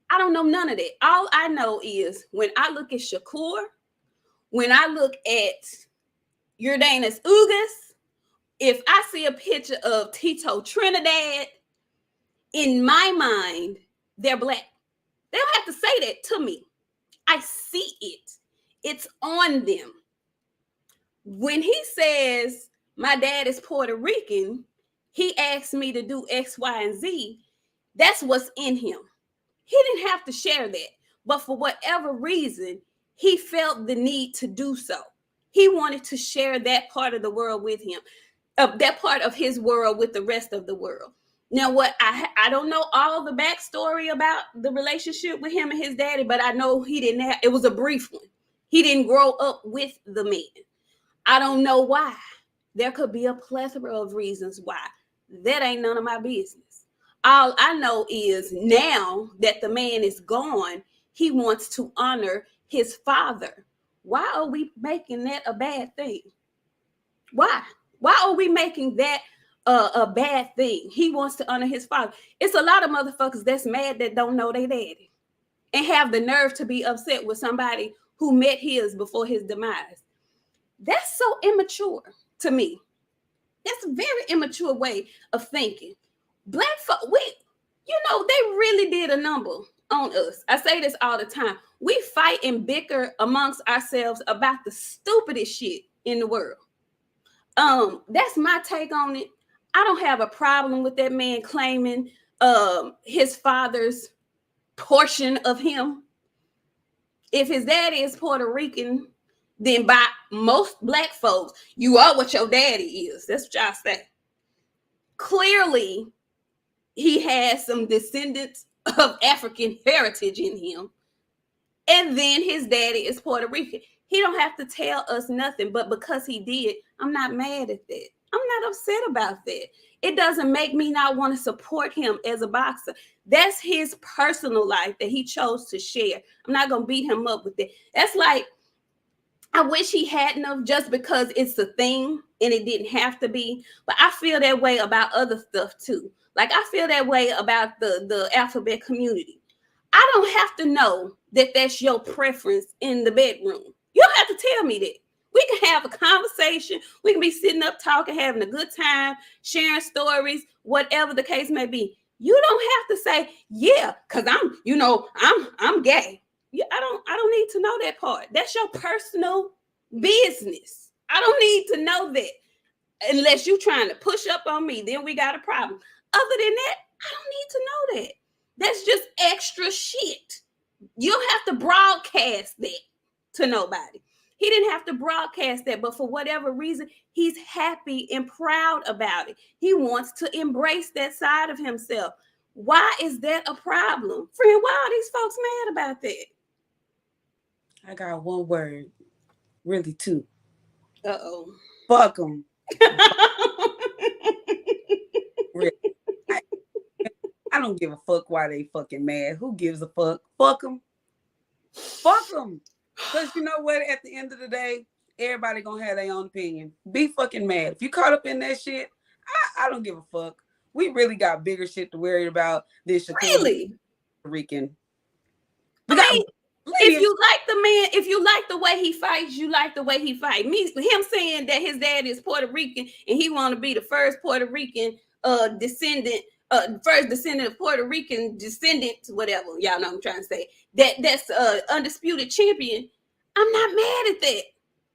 I don't know none of that. All I know is when I look at Shakur, when I look at Urdanus Ugas, if I see a picture of Tito Trinidad, in my mind, they're black. They don't have to say that to me. I see it. It's on them. When he says, my dad is Puerto Rican, he asked me to do X, Y, and Z. That's what's in him. He didn't have to share that. But for whatever reason, he felt the need to do so. He wanted to share that part of the world with him, that part of his world with the rest of the world. Now, what I don't know all the backstory about the relationship with him and his daddy, but I know he didn't have, it was a brief one. He didn't grow up with the man. I don't know why. There could be a plethora of reasons why. That ain't none of my business. All I know is now that the man is gone, he wants to honor his father. Why are we making that a bad thing? Why? Why are we making that a bad thing? He wants to honor his father. It's a lot of motherfuckers that's mad that don't know their daddy and have the nerve to be upset with somebody who met his before his demise. That's so immature to me. That's a very immature way of thinking. Black folk, they really did a number on us. I say this all the time. We fight and bicker amongst ourselves about the stupidest shit in the world. That's my take on it. I don't have a problem with that man claiming his father's portion of him. If his daddy is Puerto Rican, then by most black folks, you are what your daddy is. That's what y'all say. Clearly, he has some descendants of African heritage in him. And then his daddy is Puerto Rican. He don't have to tell us nothing, but because he did, I'm not mad at that. I'm not upset about that. It doesn't make me not want to support him as a boxer. That's his personal life that he chose to share. I'm not going to beat him up with that. That's like, I wish he hadn't have, just because it's a thing and it didn't have to be. But I feel that way about other stuff too. Like I feel that way about the alphabet community. I don't have to know that that's your preference in the bedroom. You don't have to tell me that. We can have a conversation. We can be sitting up talking, having a good time, sharing stories, whatever the case may be. You don't have to say, yeah, because I'm gay. Yeah, I don't need to know that part. That's your personal business. I don't need to know that unless you're trying to push up on me. Then we got a problem. Other than that, I don't need to know that. That's just extra shit. You don't have to broadcast that to nobody. He didn't have to broadcast that, but for whatever reason, he's happy and proud about it. He wants to embrace that side of himself. Why is that a problem? Friend, why are these folks mad about that? I got one word. Really two. Uh-oh. Fuck them. Really. I don't give a fuck why they fucking mad. Who gives a fuck? Fuck them. Fuck them. Because you know what? At the end of the day, everybody gonna have their own opinion. Be fucking mad. If you caught up in that shit, I don't give a fuck. We really got bigger shit to worry about this Shakur Really? Rican. If you like the man, if you like the way he fights, you like the way he fight. Him saying that his dad is Puerto Rican and he want to be the first Puerto Rican descendant, first descendant of Puerto Rican descendants, whatever y'all know I'm trying to say. That's undisputed champion. I'm not mad at that.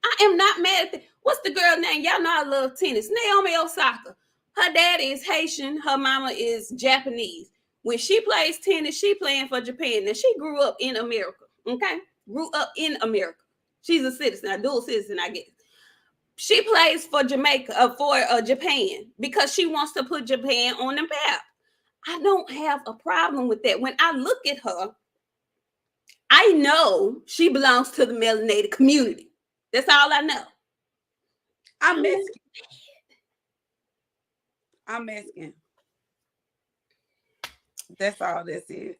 I am not mad at that. What's the girl name? Y'all know I love tennis. Naomi Osaka. Her daddy is Haitian. Her mama is Japanese. When she plays tennis, she playing for Japan. Now she grew up in America. Okay, grew up in America. She's a citizen, a dual citizen, I guess. She plays for Jamaica, for Japan, because she wants to put Japan on the map. I don't have a problem with that. When I look at her, I know she belongs to the melanated community. That's all I know. I'm Mexican. I'm Mexican. That's all. That's it.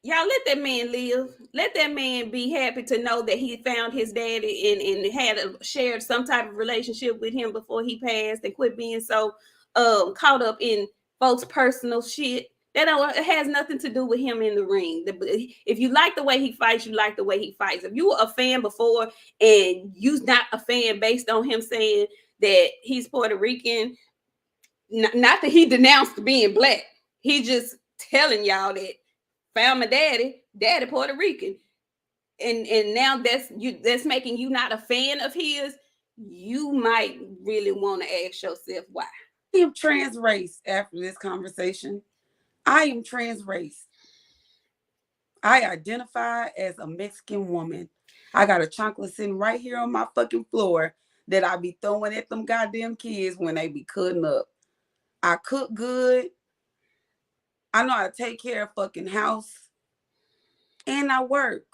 Y'all let that man live. Let that man be happy to know that he found his daddy and had shared some type of relationship with him before he passed, and quit being so caught up in folks' personal shit. It has nothing to do with him in the ring. If you like the way he fights, you like the way he fights. If you were a fan before and you're not a fan based on him saying that he's Puerto Rican, not that he denounced being black, he just telling y'all that found my daddy Puerto Rican, and now that's making you not a fan of his. You might really want to ask yourself why. I am trans race. After this conversation, I am trans race. I identify as a Mexican woman. I got a chocolate sitting right here on my fucking floor that I be throwing at them goddamn kids when they be cutting up. I cook good. I know how to take care of fucking house. And I work.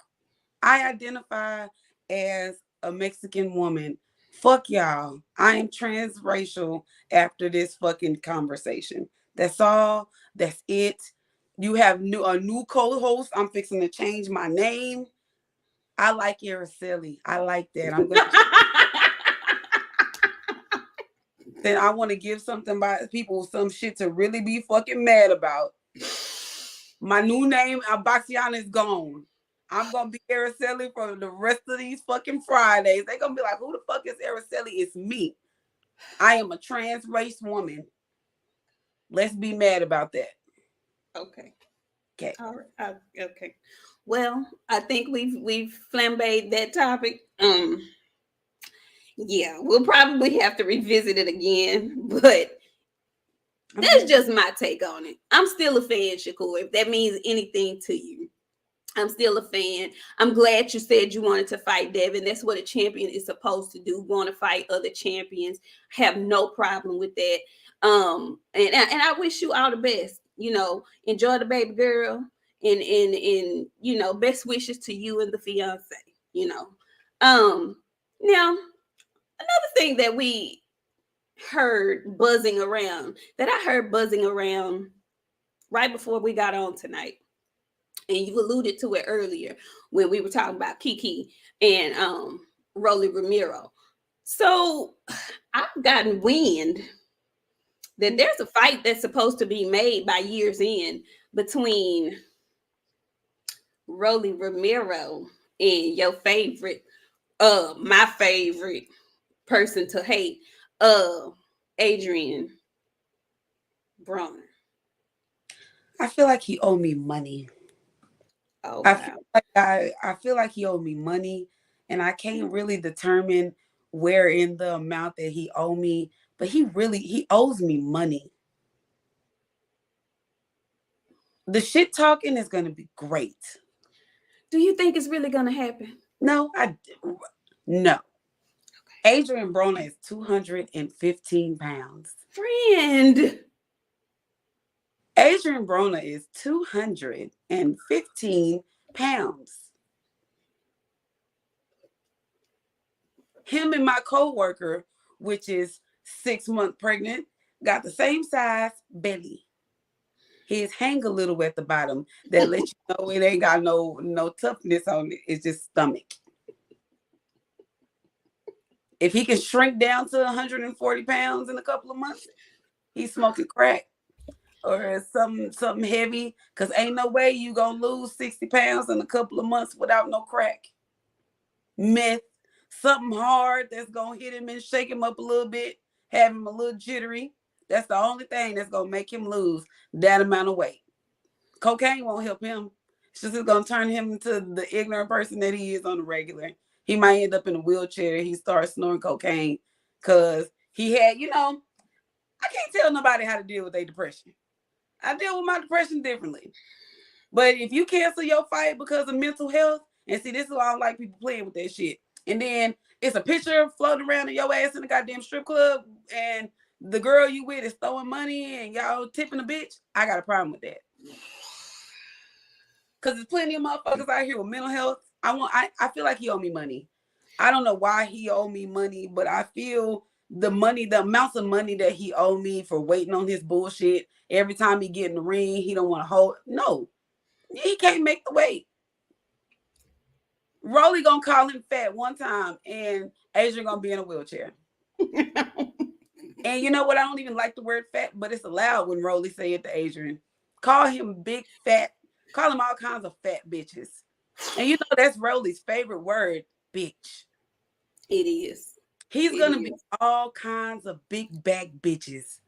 I identify as a Mexican woman. Fuck y'all. I am transracial after this fucking conversation. That's all. That's it. You have a new co-host. I'm fixing to change my name. I like Araceli. I like that. I'm gonna then I want to give something by people some shit to really be fucking mad about. My new name, BOXIANA, is gone. I'm gonna be Araceli for the rest of these fucking Fridays. They're gonna be like, who the fuck is Araceli? It's me. I am a trans race woman. Let's be mad about that. Okay. Okay. All right. Okay. Well, I think we've flambéed that topic. Yeah, we'll probably have to revisit it again, but that's just my take on it. I'm still a fan, Shakur, if that means anything to you. I'm still a fan. I'm glad you said you wanted to fight Devin. That's what a champion is supposed to do. Want to fight other champions. Have no problem with that. And I wish you all the best. Enjoy the baby girl, and best wishes to you and the fiance. Now another thing that I heard buzzing around right before we got on tonight. And you alluded to it earlier when we were talking about Kiki and Rolly Romero. So I've gotten wind that there's a fight that's supposed to be made by year's end between Rolly Romero and your favorite My favorite person to hate, Adrian Broner. I feel like he owed me money. Oh I wow. feel like I feel like he owed me money, and I can't really determine where in the amount that he owed me, but he owes me money. The shit talking is gonna be great. Do you think it's really gonna happen? No. Adrian Broner is 215 pounds. Friend. Adrian Broner is 215 pounds. Him and my coworker, which is 6 months pregnant, got the same size belly. His hang a little at the bottom that lets you know it ain't got no toughness on it. It's just stomach. If he can shrink down to 140 pounds in a couple of months, he's smoking crack or something heavy. Cause ain't no way you gonna lose 60 pounds in a couple of months without no crack. Meth, something hard that's gonna hit him and shake him up a little bit, have him a little jittery. That's the only thing that's gonna make him lose that amount of weight. Cocaine won't help him. It's just gonna turn him into the ignorant person that he is on the regular. He might end up in a wheelchair. He starts snorting cocaine because he had, I can't tell nobody how to deal with their depression. I deal with my depression differently. But if you cancel your fight because of mental health, and see, this is why I don't like people playing with that shit. And then it's a picture floating around of your ass in the goddamn strip club, and the girl you with is throwing money and y'all tipping a bitch. I got a problem with that. Because there's plenty of motherfuckers out here with mental health. I feel like he owe me money. I don't know why he owe me money, but I feel the amounts of money that he owe me for waiting on his bullshit. Every time he get in the ring, he don't want to hold. No, he can't make the weight. Rolly gonna call him fat one time, and Adrian gonna be in a wheelchair. And you know what? I don't even like the word fat, but it's allowed when Rolly say it to Adrian. Call him big fat. Call him all kinds of fat bitches. And you know that's Rolly's favorite word, bitch. It is. He's gonna be all kinds of big back bitches.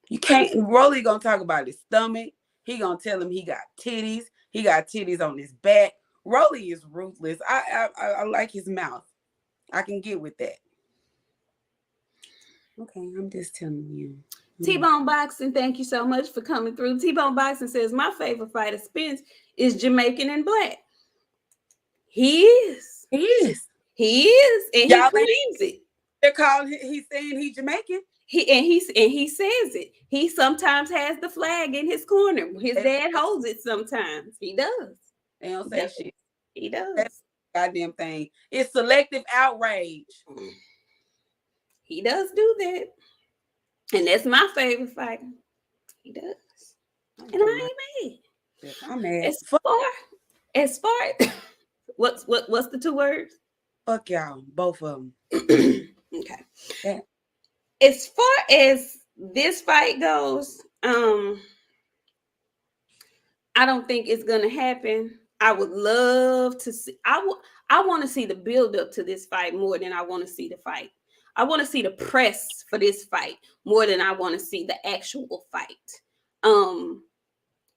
You can't. Rolly gonna talk about his stomach. He gonna tell him he got titties. He got titties on his back. Rolly is ruthless. I like his mouth. I can get with that. Okay, I'm just telling you. T-Bone Boxing, thank you so much for coming through. T-Bone Boxing says, my favorite fighter, Spence, is Jamaican and black. He is. He is. He is. And he claims it. They're calling. He's saying he's Jamaican. He says it. He sometimes has the flag in his corner. His dad holds it sometimes. He does. They don't say shit. He does. That's the goddamn thing. It's selective outrage. He does do that. And that's my favorite fighter. He does. And I ain't mad. I'm mad. As far what's the two words? Fuck y'all, both of them. Okay. Yeah. As far as this fight goes, I don't think it's gonna happen. I would love to see. I want to see the build up to this fight more than I want to see the fight. I want to see the press for this fight more than I want to see the actual fight.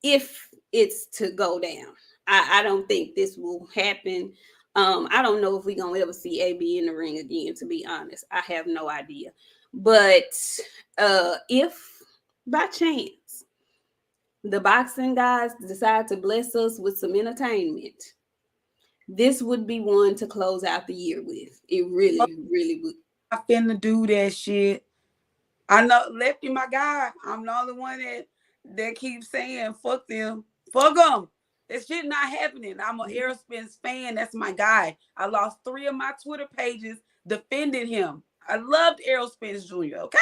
If it's to go down, I don't think this will happen. I don't know if we're gonna ever see AB in the ring again, to be honest. I have no idea. But if by chance the boxing guys decide to bless us with some entertainment, this would be one to close out the year with. It really would. I finna do that shit. I know Lefty, my guy. I'm the only one that keeps saying fuck them. Fuck them. This shit not happening. I'm an Errol Spence fan. That's my guy. I lost 3 of my Twitter pages defending him. I loved Errol Spence Jr., okay?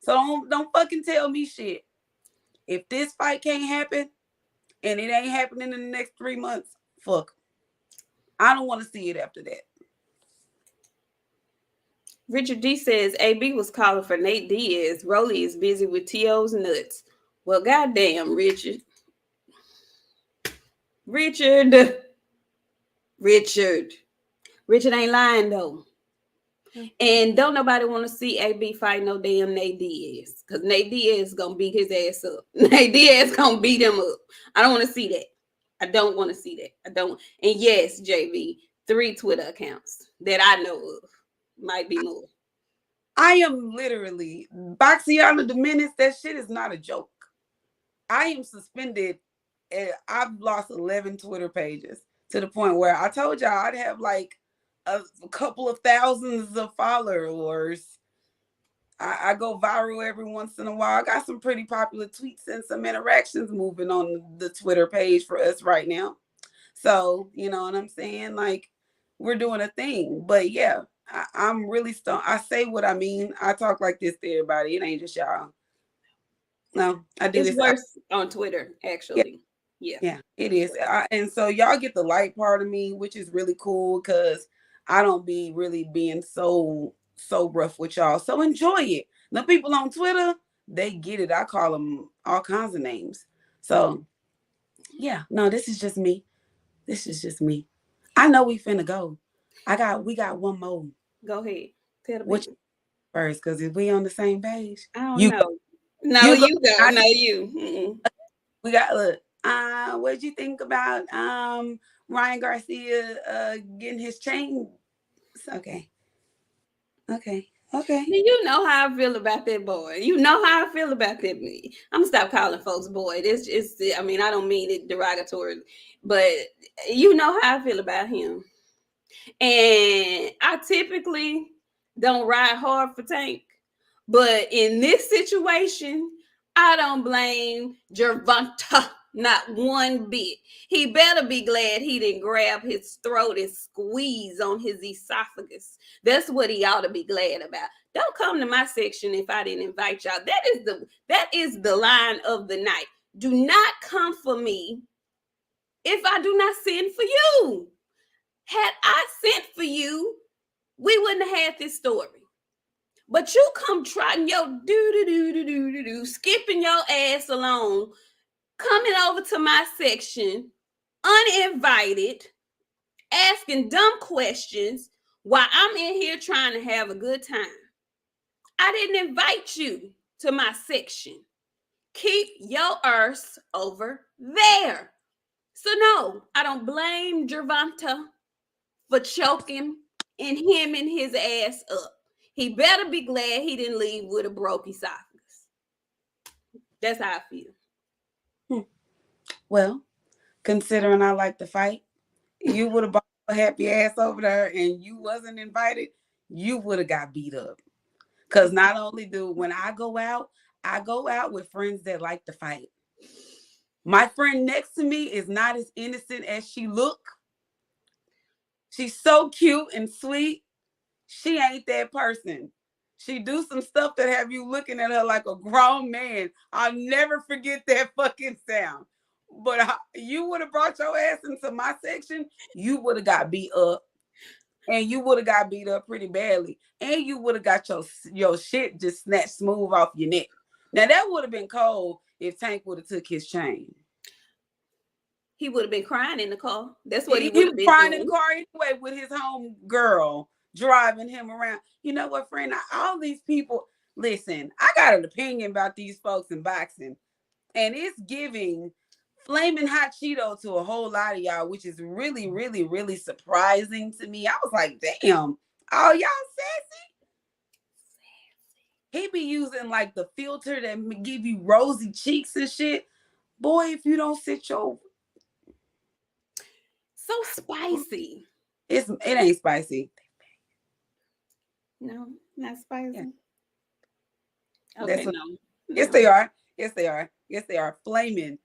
So don't fucking tell me shit. If this fight can't happen and it ain't happening in the next 3 months, fuck. I don't want to see it after that. Richard D says AB was calling for Nate Diaz. Rolly is busy with T.O.'s nuts. Well, goddamn, Richard. Richard ain't lying though. And don't nobody want to see AB fight no damn Nate Diaz. Because Nate Diaz is going to beat his ass up. Nate Diaz is going to beat him up. I don't want to see that. I don't want to see that. I don't. And yes, JV, 3 Twitter accounts that I know of. Might be more. I am literally BOXIANA the Menace. That shit is not a joke. I am suspended. I've lost 11 Twitter pages to the point where I told y'all I'd have like a couple of thousands of followers. I go viral every once in a while. I got some pretty popular tweets and some interactions moving on the Twitter page for us right now. So, you know what I'm saying? Like, we're doing a thing. But yeah, I'm really stoned. I say what I mean. I talk like this to everybody. It ain't just y'all. No, I do it's this. Worse on Twitter, actually. Yeah, it is. And so y'all get the light part of me, which is really cool because I don't be really being so rough with y'all. So enjoy it. The people on Twitter, they get it. I call them all kinds of names. So yeah, no, this is just me. This is just me. I know we finna go. We got one more. Go ahead. Tell the Which first, because if we on the same page, I don't know. No, you go. No, you. Mm-mm. We got look. What'd you think about Ryan Garcia getting his chain? Okay. You know how I feel about that boy. You know how I feel about that. I'm gonna stop calling folks boy. This is, I mean, I don't mean it derogatory, but you know how I feel about him. And I typically don't ride hard for Tank, but in this situation, I don't blame Gervonta not one bit. He better be glad he didn't grab his throat and squeeze on his esophagus. That's what he ought to be glad about. Don't come to my section if I didn't invite y'all. That is the line of the night. Do not come for me if I do not send for you. Had I sent for you, we wouldn't have had this story. But you come trotting your do, skipping your ass along, coming over to my section, uninvited, asking dumb questions while I'm in here trying to have a good time. I didn't invite you to my section. Keep your arse over there. So no, I don't blame Gervonta for choking and hemming his ass up. He better be glad he didn't leave with a broke esophagus. That's how I feel. Well, considering I like to fight, you would have brought a happy ass over there and you wasn't invited, you would have got beat up. Because not only when I go out with friends that like to fight. My friend next to me is not as innocent as she look. She's so cute and sweet. She ain't that person. She do some stuff that have you looking at her like a grown man. I'll never forget that fucking sound. But you would have brought your ass into my section, you would have got beat up. And you would have got beat up pretty badly. And you would have got your shit just snatched smooth off your neck. Now, that would have been cold if Tank would have took his chain. He would have been crying in the car. That's what he would He have was been crying doing. in the car anyway with his home girl driving him around. You know what, friend? All these people, listen, I got an opinion about these folks in boxing. And it's giving flaming hot Cheeto to a whole lot of y'all, which is really, really, really surprising to me. I was like, damn, all y'all sassy? He be using like the filter that give you rosy cheeks and shit. Boy, if you don't sit your... So spicy. It ain't spicy. No, not spicy. Yeah. Okay, no. Yes, they are. Yes, they are. Yes, they are. Flaming.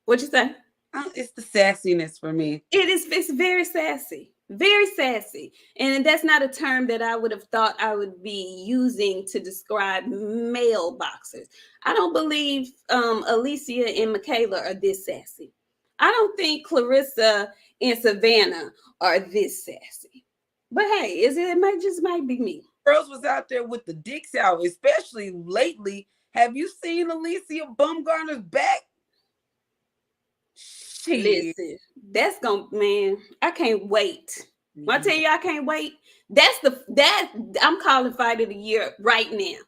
What you say? It's the sassiness for me. It's very sassy. Very sassy. And that's not a term that I would have thought I would be using to describe male boxers. I don't believe Alicia and Michaela are this sassy. I don't think Clarissa and Savannah are this sassy. But hey, it might be me. Girls was out there with the dicks out, especially lately. Have you seen Alicia Bumgarner's back? Listen, that's gonna, man, I can't wait. When I tell you I can't wait, that I'm calling fight of the year right now.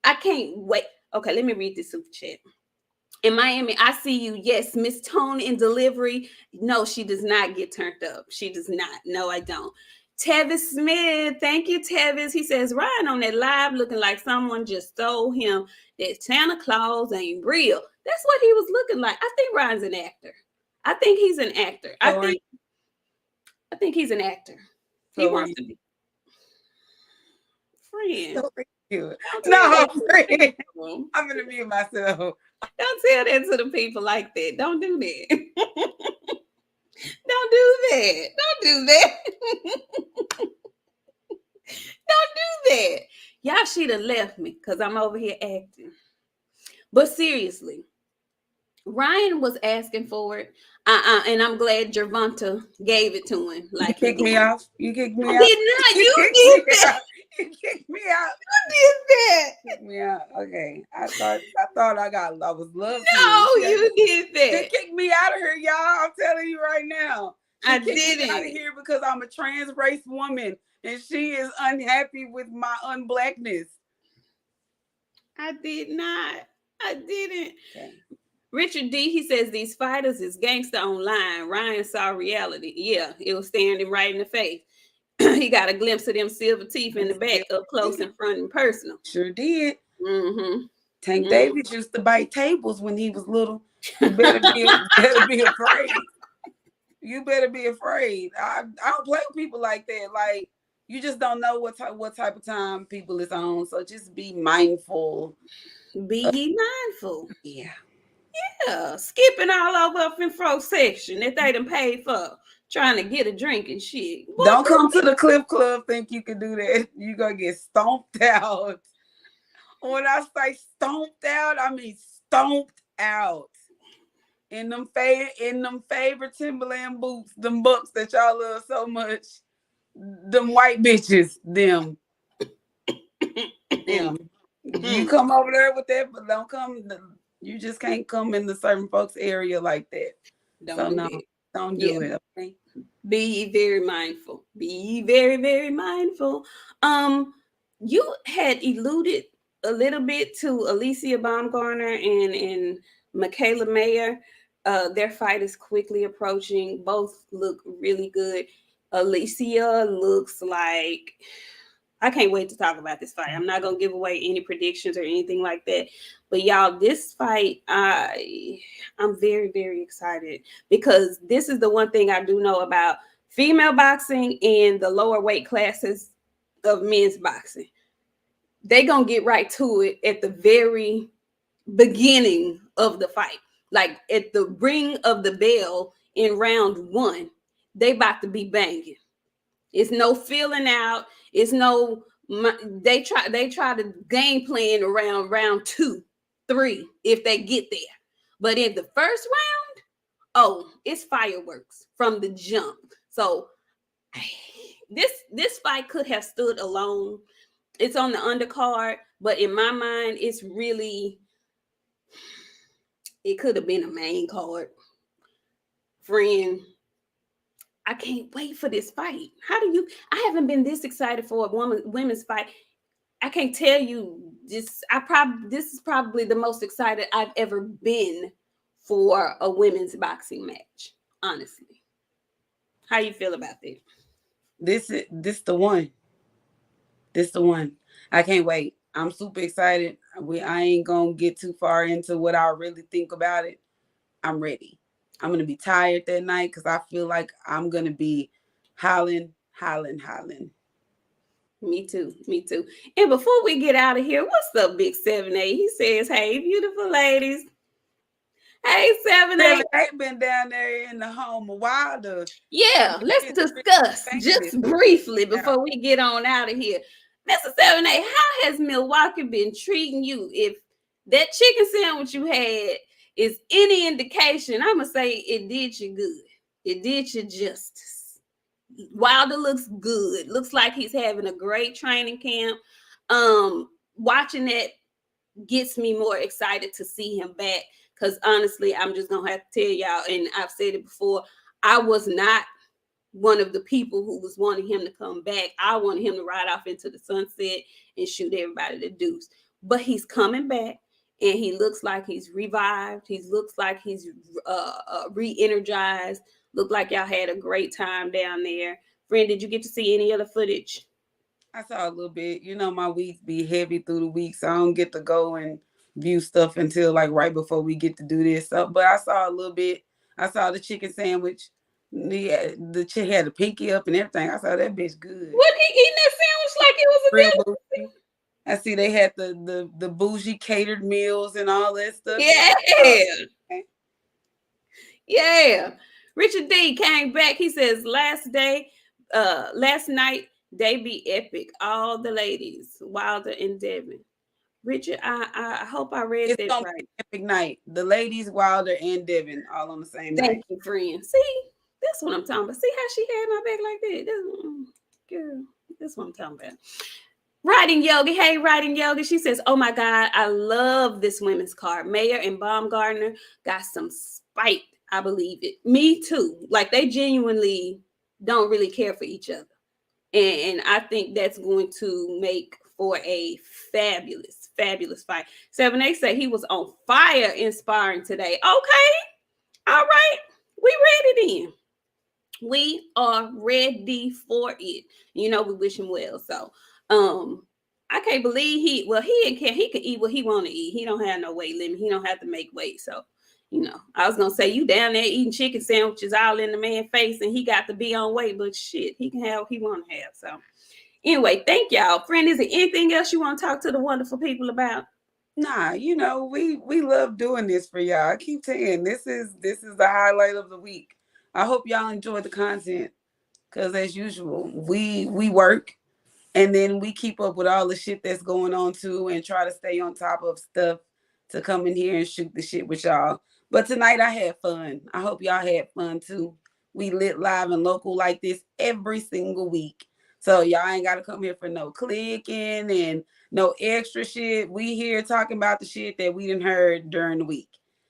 I can't wait. Okay, let me read this super chat. In Miami, I see you. Yes, Miss Tone in delivery. No, she does not get turned up. She does not. No, I don't. Tevis Smith, thank you, Tevis. He says, Ryan on that live looking like someone just stole him. That Santa Claus ain't real. That's what he was looking like. I think Ryan's an actor. I think he's an actor. I think he's an actor. He wants to be friend. So no, friend. I'm gonna mute myself. Don't tell that to the people like that. Don't do that. Don't do that. Don't do that. Don't do that. Y'all should have left me because I'm over here acting. But seriously, Ryan was asking for it. And I'm glad Gervonta gave it to him. Like, you kicked me off. You kicked me I out. did not. You did that. You kicked me out. You did that. Kicked me out. Okay. I thought I was loved. No, you did that. She kicked me out of here, y'all. I'm telling you right now. I didn't. Out of here because I'm a trans race woman and she is unhappy with my unblackness. I did not. I didn't. Okay. Richard D, he says these fighters is gangster online. Ryan saw reality. Yeah, it was staring him right in the face. He got a glimpse of them silver teeth in the back, up close and front and personal. Sure did. Mm-hmm. Tank Davis used to bite tables when he was little. You better be afraid. You better be afraid. I don't play with people like that. Like, you just don't know what type of time people is on. So just be mindful. Be ye mindful. Yeah. Yeah. Skipping all over up in front section that they done paid for. Trying to get a drink and shit. What? Don't come to the Cliff Club think you can do that. You're going to get stomped out. When I say stomped out, I mean stomped out. In them favorite Timberland boots, them bucks that y'all love so much. Them white bitches, them. You come over there with that, but don't come. You just can't come in the certain folks area like that. Don't do it. Okay. Be very mindful. Be very, very mindful. You had alluded a little bit to Alicia Baumgartner and Michaela Mayer. Their fight is quickly approaching. Both look really good. Alicia looks like, I can't wait to talk about this fight. I'm not gonna give away any predictions or anything like that. But y'all, this fight, I'm very, very excited because this is the one thing I do know about female boxing and the lower weight classes of men's boxing. They gonna get right to it at the very beginning of the fight. Like at the ring of the bell in round 1, they about to be banging. It's no feeling out. It's no, they try to game plan around round 2, 3 if they get there. But in the first round, it's fireworks from the jump. So this fight could have stood alone. It's on the undercard, but in my mind, it could have been a main card. Friend, I can't wait for this fight. I haven't been this excited for a women's fight. I can't tell you this. This is probably the most excited I've ever been for a women's boxing match. Honestly, how you feel about that? This the one. This the one. I can't wait. I'm super excited. I ain't gonna get too far into what I really think about it. I'm ready. I'm gonna be tired that night because I feel like I'm gonna be hollering. Me too. And before we get out of here, what's up, Big 7A? He says, hey, beautiful ladies. Hey, 7A. I've been down there in the home of Wilder. Yeah, let's discuss just briefly before we get on out of here. Mr. 7A, how has Milwaukee been treating you? If that chicken sandwich you had is any indication, I'm going to say it did you good. It did you justice. Wilder looks good. Looks like he's having a great training camp. Watching that gets me more excited to see him back. Because honestly, I'm just gonna have to tell y'all, and I've said it before, I was not one of the people who was wanting him to come back. I wanted him to ride off into the sunset and shoot everybody the deuce. But he's coming back, and he looks like he's revived. He looks like he's re-energized. Look like y'all had a great time down there. Friend, did you get to see any other footage? I saw a little bit. You know, my weeks be heavy through the week, so I don't get to go and view stuff until like right before we get to do this. So, but I saw a little bit. I saw the chicken sandwich. The chick had the pinky up and everything. I saw that bitch good. What, he eating that sandwich like it was a Real delicacy? bougie. I see they had the bougie catered meals and all that stuff. Yeah. Yeah. Richard D came back. He says last night they be epic. All the ladies, Wilder and Devin. Richard, I hope I read It's that gonna right. be an epic night. The ladies, Wilder and Devin, all on the same night. Thank you, friend. See, that's what I'm talking about. See how she had my back like that? Girl, that's what I'm talking about. Writing Yogi. Hey, Writing Yogi. She says, oh my God, I love this women's card. Mayor and Baumgartner got some spite. I believe it. Me too. Like they genuinely don't really care for each other. And I think that's going to make for a fabulous, fabulous fight. 7A say he was on fire inspiring today. Okay. All right. We ready then. We are ready for it. You know, we wish him well. So I can't believe he can eat what he want to eat. He don't have no weight limit. He don't have to make weight. So, you know, I was gonna say you down there eating chicken sandwiches all in the man's face, and he got to be on weight, but shit, he can have what he want to have. So anyway, thank y'all. Friend, is there anything else you want to talk to the wonderful people about? Nah, you know, we love doing this for y'all. I keep saying this is the highlight of the week. I hope y'all enjoy the content. Cause as usual, we work and then we keep up with all the shit that's going on too and try to stay on top of stuff to come in here and shoot the shit with y'all. But tonight I had fun. I hope y'all had fun too. We lit live and local like this every single week. So y'all ain't gotta come here for no clicking and no extra shit. We here talking about the shit that we done heard during the week.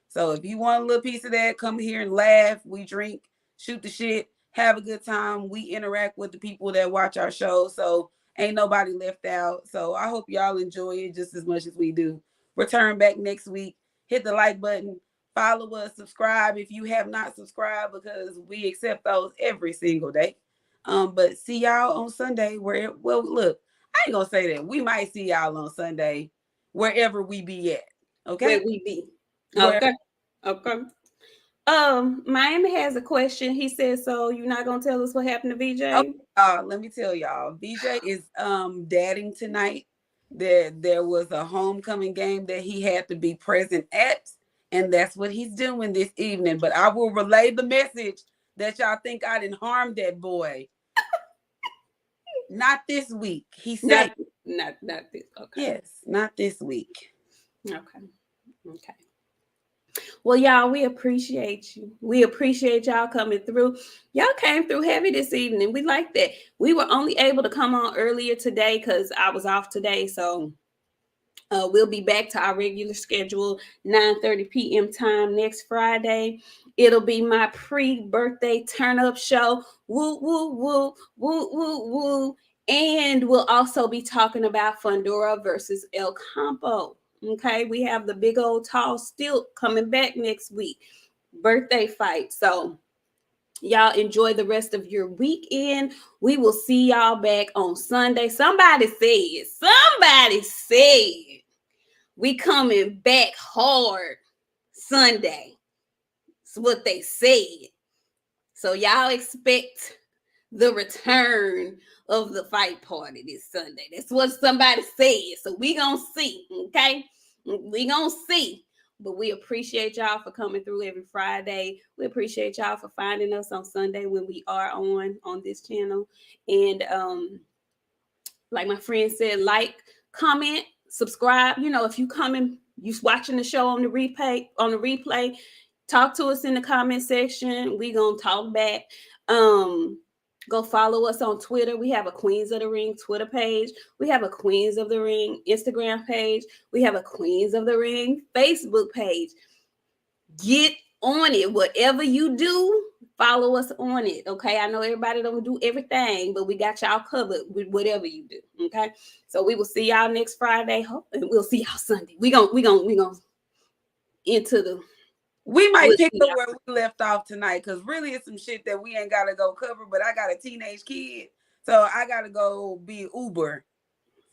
So if you want a little piece of that, come here and laugh. We drink, shoot the shit, have a good time. We interact with the people that watch our show. So ain't nobody left out. So I hope y'all enjoy it just as much as we do. Return back next week. Hit the like button. Follow us. Subscribe if you have not subscribed because we accept those every single day. But see y'all on Sunday. Well, look, I ain't gonna say that. We might see y'all on Sunday wherever we be at. Okay? Where we be. Okay. Okay. Miami has a question. He says, so you're not gonna tell us what happened to VJ? Let me tell y'all. VJ is dadding tonight. There was a homecoming game that he had to be present at, and that's what he's doing this evening. But I will relay the message that y'all think I didn't harm that boy. Not this week. He said not this. Okay. Yes, not this week. Okay. Okay. Well, y'all, we appreciate you. We appreciate y'all coming through. Y'all came through heavy this evening. We like that. We were only able to come on earlier today because I was off today. So we'll be back to our regular schedule, 9:30 p.m. time next Friday. It'll be my pre-birthday turn-up show. Woo, woo, woo, woo, woo, woo. And we'll also be talking about Fundora versus El Campo. Okay, we have the big old tall stilt coming back next week. Birthday fight. So y'all enjoy the rest of your weekend. We will see y'all back on Sunday. Somebody said we coming back hard Sunday. That's what they said. So y'all expect the return of the fight party this Sunday. That's what somebody said. So we gonna see, okay? We gonna see. But we appreciate y'all for coming through every Friday. We appreciate y'all for finding us on Sunday when we are on this channel. And like my friend said, like, comment, subscribe. You know, if you watching the show on the replay, talk to us in the comment section. We gonna talk back. Go follow us on Twitter. We have a Queens of the Ring Twitter page. We have a Queens of the Ring Instagram page. We have a Queens of the Ring Facebook page. get on it. Whatever you do, follow us on it. Okay. I know everybody don't do everything, but we got y'all covered with whatever you do. Okay. So we will see y'all next Friday. And we'll see y'all Sunday. We gonna into the We might pick up where we left off tonight, because really it's some shit that we ain't gotta go cover, but I got a teenage kid, so I gotta go be Uber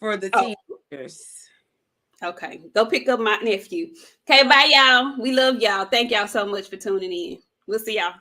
for the teenagers. Okay, go pick up my nephew. Okay, bye y'all. We love y'all. Thank y'all so much for tuning in. We'll see y'all.